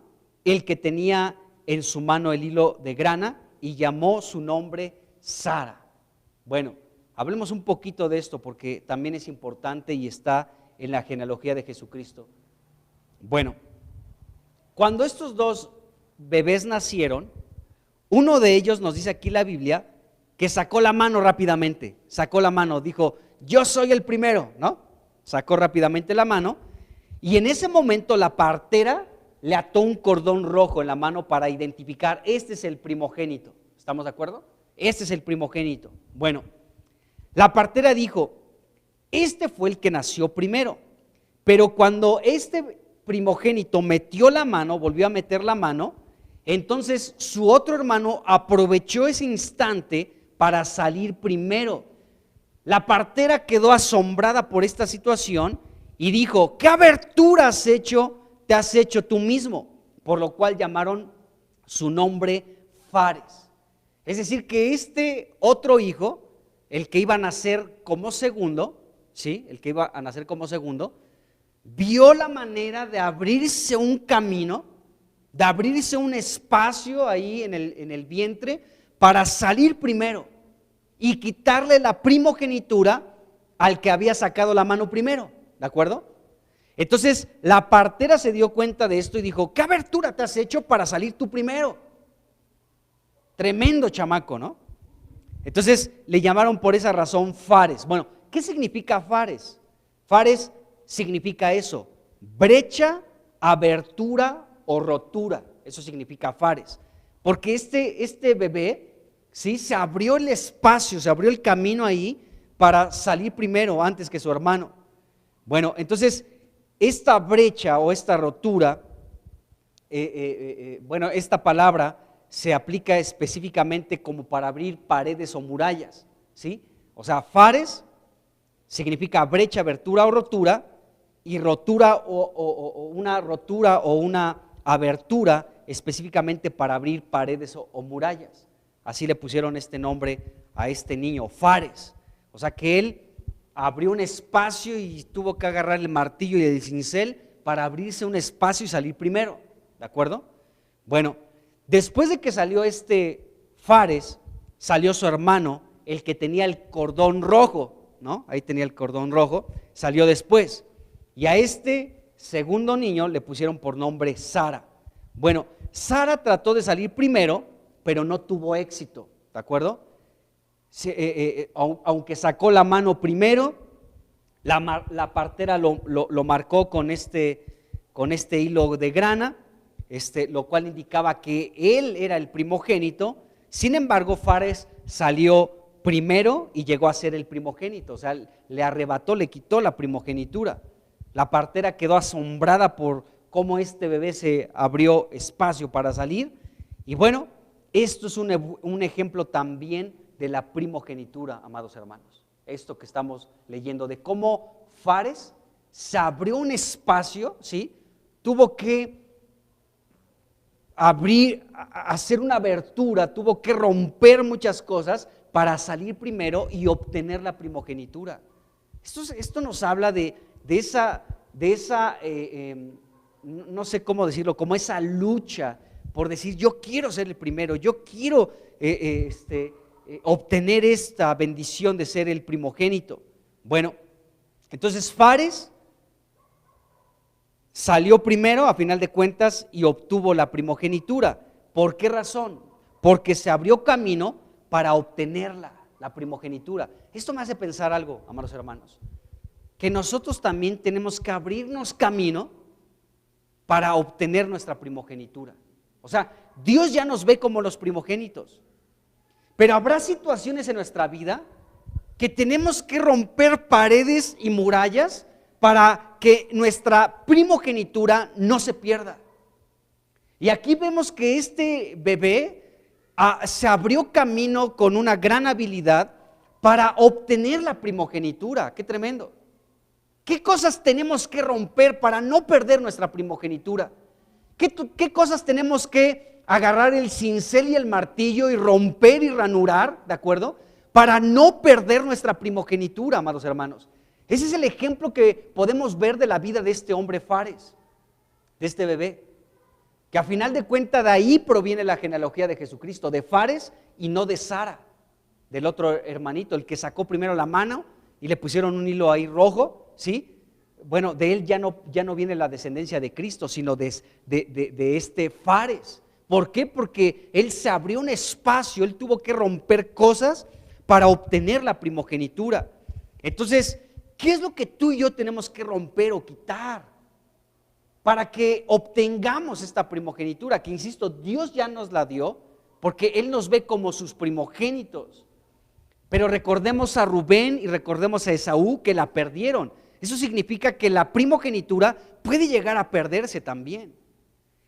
B: el que tenía en su mano el hilo de grana, y llamó su nombre Sara. Bueno, hablemos un poquito de esto porque también es importante y está en la genealogía de Jesucristo. Bueno, cuando estos dos bebés nacieron, uno de ellos, nos dice aquí la Biblia, que sacó la mano rápidamente, sacó la mano, dijo, yo soy el primero, ¿no? Sacó rápidamente la mano, y en ese momento la partera le ató un cordón rojo en la mano para identificar, este es el primogénito. ¿Estamos de acuerdo? Este es el primogénito. Bueno, la partera dijo, este fue el que nació primero, pero cuando este primogénito metió la mano, volvió a meter la mano, entonces su otro hermano aprovechó ese instante para salir primero. La partera quedó asombrada por esta situación y dijo, ¿qué abertura te has hecho tú mismo? Por lo cual llamaron su nombre Fares. Es decir, que este otro hijo, el que iba a nacer como segundo, ¿sí? El que iba a nacer como segundo, vio la manera de abrirse un camino, de abrirse un espacio ahí en el vientre para salir primero y quitarle la primogenitura al que había sacado la mano primero, ¿de acuerdo? Entonces la partera se dio cuenta de esto y dijo, ¿qué abertura te has hecho para salir tú primero? Tremendo chamaco, ¿no? Entonces le llamaron por esa razón Fares. Bueno, ¿qué significa Fares? Fares significa eso, brecha, abertura o rotura. Eso significa Fares. Porque este bebé, ¿sí?, se abrió el espacio, se abrió el camino ahí para salir primero antes que su hermano. Bueno, entonces esta brecha o esta rotura, bueno, esta palabra se aplica específicamente como para abrir paredes o murallas, ¿sí? O sea, Fares significa brecha, abertura o rotura, y rotura o una rotura o una abertura específicamente para abrir paredes o murallas. Así le pusieron este nombre a este niño, Fares. O sea que él abrió un espacio y tuvo que agarrar el martillo y el cincel para abrirse un espacio y salir primero, ¿de acuerdo? Bueno, después de que salió este Fares, salió su hermano, el que tenía el cordón rojo, ¿no? Ahí tenía el cordón rojo, salió después. Y a este segundo niño le pusieron por nombre Sara. Bueno, Sara trató de salir primero, pero no tuvo éxito, ¿de acuerdo? Aunque sacó la mano primero, la partera lo marcó con este hilo de grana, lo cual indicaba que él era el primogénito. Sin embargo, Fares salió primero y llegó a ser el primogénito, o sea, le arrebató, le quitó la primogenitura. La partera quedó asombrada por cómo este bebé se abrió espacio para salir. Y bueno, esto es un ejemplo también de la primogenitura, amados hermanos. Esto que estamos leyendo de cómo Fares se abrió un espacio, ¿sí? Tuvo que abrir, hacer una abertura, tuvo que romper muchas cosas para salir primero y obtener la primogenitura. Esto nos habla de esa no sé cómo decirlo, como esa lucha por decir, yo quiero ser el primero, yo quiero obtener esta bendición de ser el primogénito. Bueno, entonces Fares salió primero a final de cuentas y obtuvo la primogenitura. ¿Por qué razón? Porque se abrió camino para obtener la primogenitura. Esto me hace pensar algo, amados hermanos, que nosotros también tenemos que abrirnos camino para obtener nuestra primogenitura. O sea, Dios ya nos ve como los primogénitos. Pero habrá situaciones en nuestra vida que tenemos que romper paredes y murallas para que nuestra primogenitura no se pierda. Y aquí vemos que este bebé se abrió camino con una gran habilidad para obtener la primogenitura. ¡Qué tremendo! ¿Qué cosas tenemos que romper para no perder nuestra primogenitura? ¿Qué cosas tenemos que agarrar el cincel y el martillo y romper y ranurar, ¿de acuerdo? Para no perder nuestra primogenitura, amados hermanos. Ese es el ejemplo que podemos ver de la vida de este hombre Fares, de este bebé, que a final de cuentas de ahí proviene la genealogía de Jesucristo, de Fares y no de Sara, del otro hermanito, el que sacó primero la mano y le pusieron un hilo ahí rojo, ¿sí? Bueno, de él ya no viene la descendencia de Cristo, sino de este Fares. ¿Por qué? Porque él se abrió un espacio, él tuvo que romper cosas para obtener la primogenitura. Entonces, ¿qué es lo que tú y yo tenemos que romper o quitar para que obtengamos esta primogenitura? Que insisto, Dios ya nos la dio porque Él nos ve como sus primogénitos. Pero recordemos a Rubén y recordemos a Esaú que la perdieron. Eso significa que la primogenitura puede llegar a perderse también.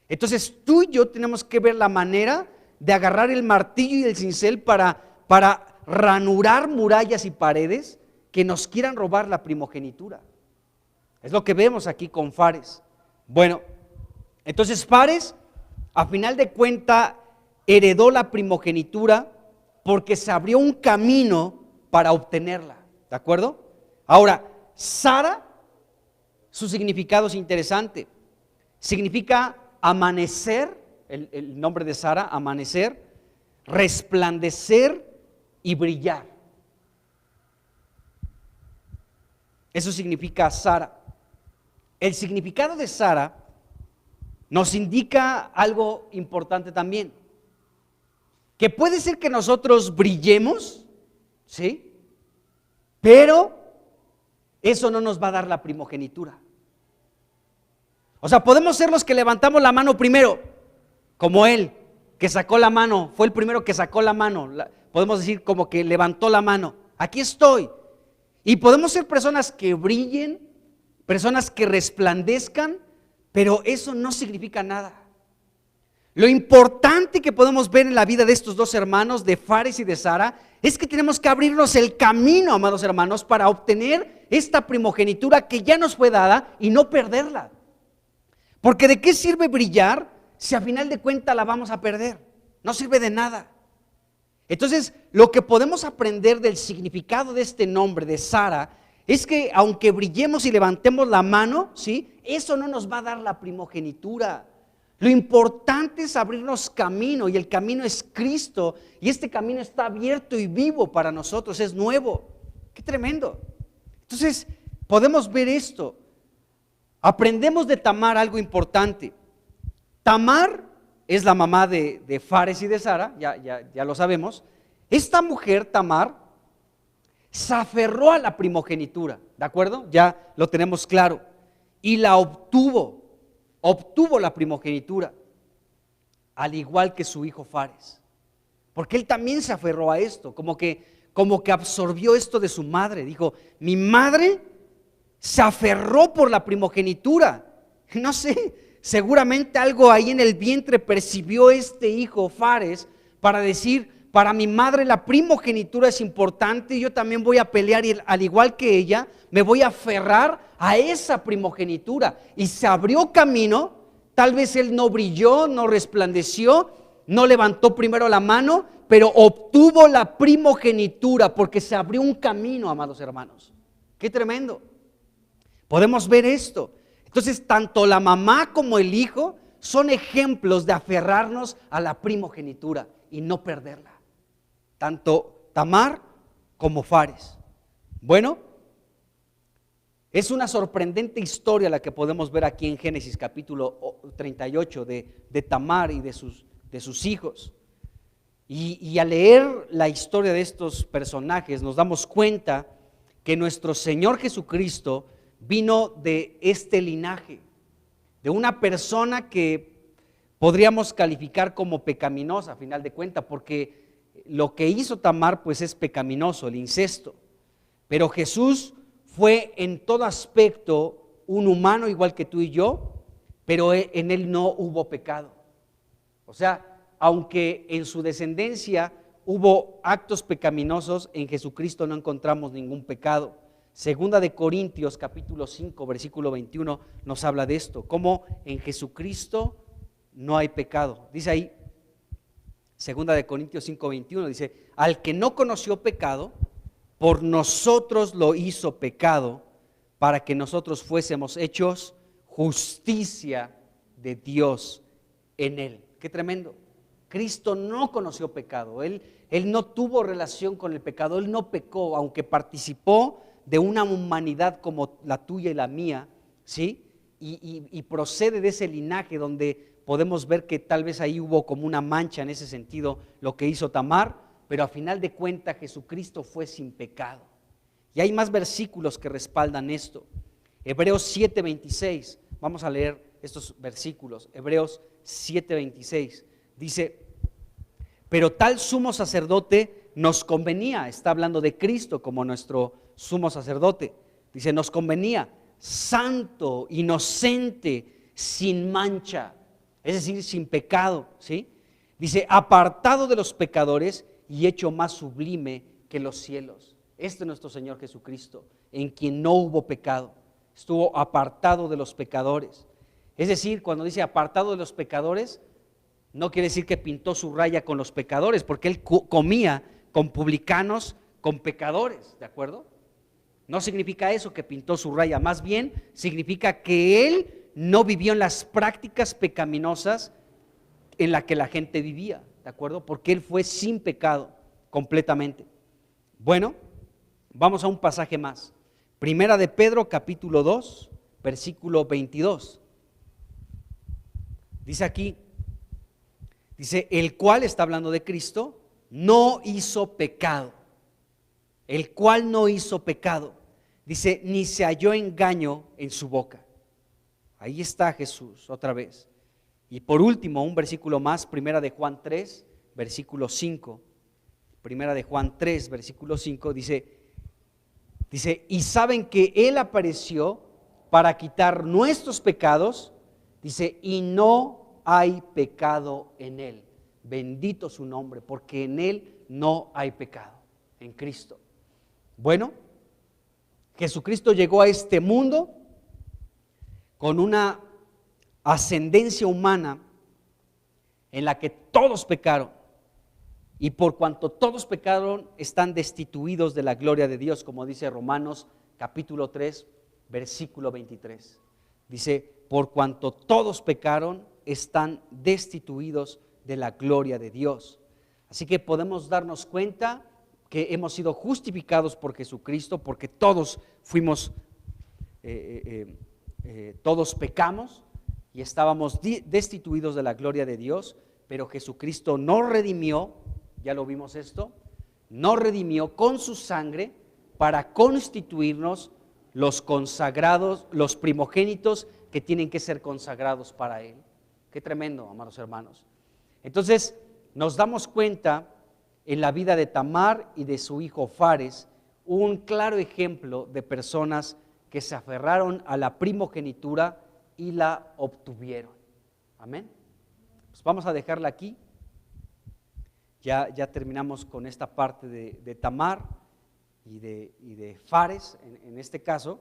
B: Entonces tú y yo tenemos que ver la manera de agarrar el martillo y el cincel para ranurar murallas y paredes que nos quieran robar la primogenitura. Es lo que vemos aquí con Fares. Bueno, entonces Fares, a final de cuentas, heredó la primogenitura porque se abrió un camino para obtenerla, ¿de acuerdo? Ahora, Sara, su significado es interesante. Significa amanecer, el nombre de Sara, amanecer, resplandecer y brillar. Eso significa Sara. El significado de Sara nos indica algo importante también, que puede ser que nosotros brillemos, ¿sí? Pero eso no nos va a dar la primogenitura. O sea, podemos ser los que levantamos la mano primero, como él, que sacó la mano, fue el primero que sacó la mano, podemos decir como que levantó la mano, aquí estoy. Y podemos ser personas que brillen, personas que resplandezcan, pero eso no significa nada. Lo importante que podemos ver en la vida de estos dos hermanos, de Fares y de Sara, es que tenemos que abrirnos el camino, amados hermanos, para obtener esta primogenitura que ya nos fue dada y no perderla. Porque ¿de qué sirve brillar si a final de cuentas la vamos a perder? No sirve de nada. Entonces, lo que podemos aprender del significado de este nombre de Sara es que aunque brillemos y levantemos la mano, ¿sí? Eso no nos va a dar la primogenitura. Lo importante es abrirnos camino, y el camino es Cristo, y este camino está abierto y vivo para nosotros, es nuevo. ¡Qué tremendo! Entonces, podemos ver esto. Aprendemos de Tamar algo importante. Tamar es la mamá de Fares y de Sara, ya lo sabemos. Esta mujer, Tamar, se aferró a la primogenitura, ¿de acuerdo? Ya lo tenemos claro. Y la obtuvo la primogenitura, al igual que su hijo Fares. Porque él también se aferró a esto, como que absorbió esto de su madre. Dijo, mi madre se aferró por la primogenitura. No sé, seguramente algo ahí en el vientre percibió este hijo Fares para decir, para mi madre la primogenitura es importante y yo también voy a pelear y al igual que ella me voy a aferrar a esa primogenitura. Y se abrió camino, tal vez él no brilló, no resplandeció, no levantó primero la mano, pero obtuvo la primogenitura porque se abrió un camino, amados hermanos. ¡Qué tremendo! Podemos ver esto. Entonces, tanto la mamá como el hijo son ejemplos de aferrarnos a la primogenitura y no perderla. Tanto Tamar como Fares. Bueno, es una sorprendente historia la que podemos ver aquí en Génesis capítulo 38 de Tamar y de sus hijos. Y al leer la historia de estos personajes nos damos cuenta que nuestro Señor Jesucristo vino de este linaje, de una persona que podríamos calificar como pecaminosa a final de cuentas, porque lo que hizo Tamar pues es pecaminoso, el incesto. Pero Jesús fue en todo aspecto un humano igual que tú y yo, pero en él no hubo pecado. O sea, aunque en su descendencia hubo actos pecaminosos, en Jesucristo no encontramos ningún pecado. Segunda de Corintios capítulo 5 versículo 21 nos habla de esto, cómo en Jesucristo no hay pecado. Dice ahí, Segunda de Corintios 5, 21, dice, al que no conoció pecado, por nosotros lo hizo pecado, para que nosotros fuésemos hechos justicia de Dios en él. Qué tremendo. Cristo no conoció pecado, él no tuvo relación con el pecado, él no pecó, aunque participó de una humanidad como la tuya y la mía, ¿sí? Y procede de ese linaje donde podemos ver que tal vez ahí hubo como una mancha en ese sentido lo que hizo Tamar, pero a final de cuentas Jesucristo fue sin pecado. Y hay más versículos que respaldan esto. Hebreos 7:26, vamos a leer estos versículos. Hebreos 7:26 dice, pero tal sumo sacerdote nos convenía, está hablando de Cristo como nuestro sumo sacerdote, dice, nos convenía santo, inocente, sin mancha, es decir, sin pecado, ¿sí? Dice, apartado de los pecadores y hecho más sublime que los cielos. Este es nuestro Señor Jesucristo, en quien no hubo pecado, estuvo apartado de los pecadores. Es decir, cuando dice apartado de los pecadores, no quiere decir que pintó su raya con los pecadores, porque él comía con publicanos, con pecadores, ¿de acuerdo? No significa eso que pintó su raya, más bien significa que él no vivió en las prácticas pecaminosas en las que la gente vivía, ¿de acuerdo? Porque él fue sin pecado completamente. Bueno, vamos a un pasaje más. Primera de Pedro capítulo 2, versículo 22. Dice aquí, dice, el cual, está hablando de Cristo, no hizo pecado. El cual no hizo pecado. Dice, ni se halló engaño en su boca. Ahí está Jesús otra vez. Y por último, un versículo más, Primera de Juan 3, versículo 5. Primera de Juan 3, versículo 5, dice, y saben que Él apareció para quitar nuestros pecados, dice, y no hay pecado en Él. Bendito su nombre, porque en Él no hay pecado, en Cristo. Bueno, Jesucristo llegó a este mundo con una ascendencia humana en la que todos pecaron, y por cuanto todos pecaron, están destituidos de la gloria de Dios, como dice Romanos capítulo 3, versículo 23. Dice, por cuanto todos pecaron, están destituidos de la gloria de Dios. Así que podemos darnos cuenta que hemos sido justificados por Jesucristo, porque todos fuimos, todos pecamos y estábamos destituidos de la gloria de Dios, pero Jesucristo nos redimió, ya lo vimos esto, nos redimió con su sangre para constituirnos los consagrados, los primogénitos que tienen que ser consagrados para Él. Qué tremendo, amados hermanos. Entonces nos damos cuenta en la vida de Tamar y de su hijo Fares, un claro ejemplo de personas que se aferraron a la primogenitura y la obtuvieron. Amén. Pues vamos a dejarla aquí. Ya terminamos con esta parte de Tamar y de Fares en este caso.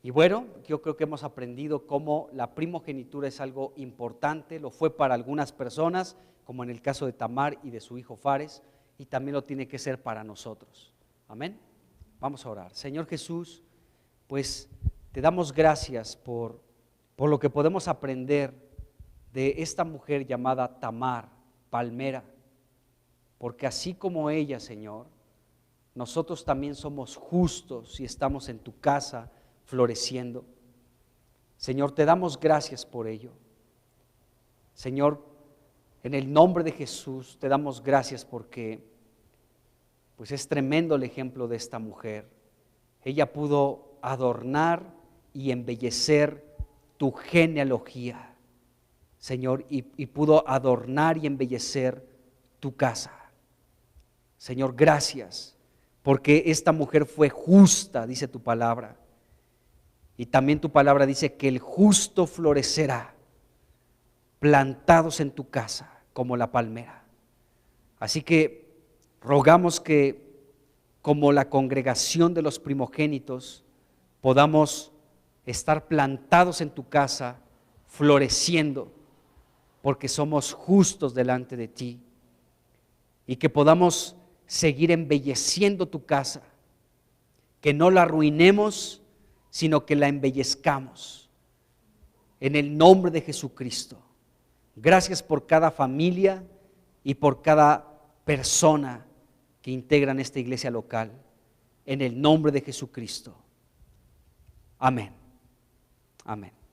B: Y bueno, yo creo que hemos aprendido cómo la primogenitura es algo importante, lo fue para algunas personas, como en el caso de Tamar y de su hijo Fares, y también lo tiene que ser para nosotros. Amén. Vamos a orar. Señor Jesús, pues te damos gracias por lo que podemos aprender de esta mujer llamada Tamar, palmera, porque así como ella, Señor, nosotros también somos justos y estamos en tu casa floreciendo. Señor, te damos gracias por ello. Señor, en el nombre de Jesús te damos gracias porque pues es tremendo el ejemplo de esta mujer. Ella pudo adornar y embellecer tu genealogía. Señor, y pudo adornar y embellecer tu casa. Señor, gracias, porque esta mujer fue justa, dice tu palabra. Y también tu palabra dice que el justo florecerá, plantados en tu casa como la palmera. Así que rogamos que, como la congregación de los primogénitos, podamos estar plantados en tu casa, floreciendo, porque somos justos delante de ti, y que podamos seguir embelleciendo tu casa, que no la arruinemos, sino que la embellezcamos, en el nombre de Jesucristo. Gracias por cada familia y por cada persona que integran esta iglesia local, en el nombre de Jesucristo. Amén. Amén.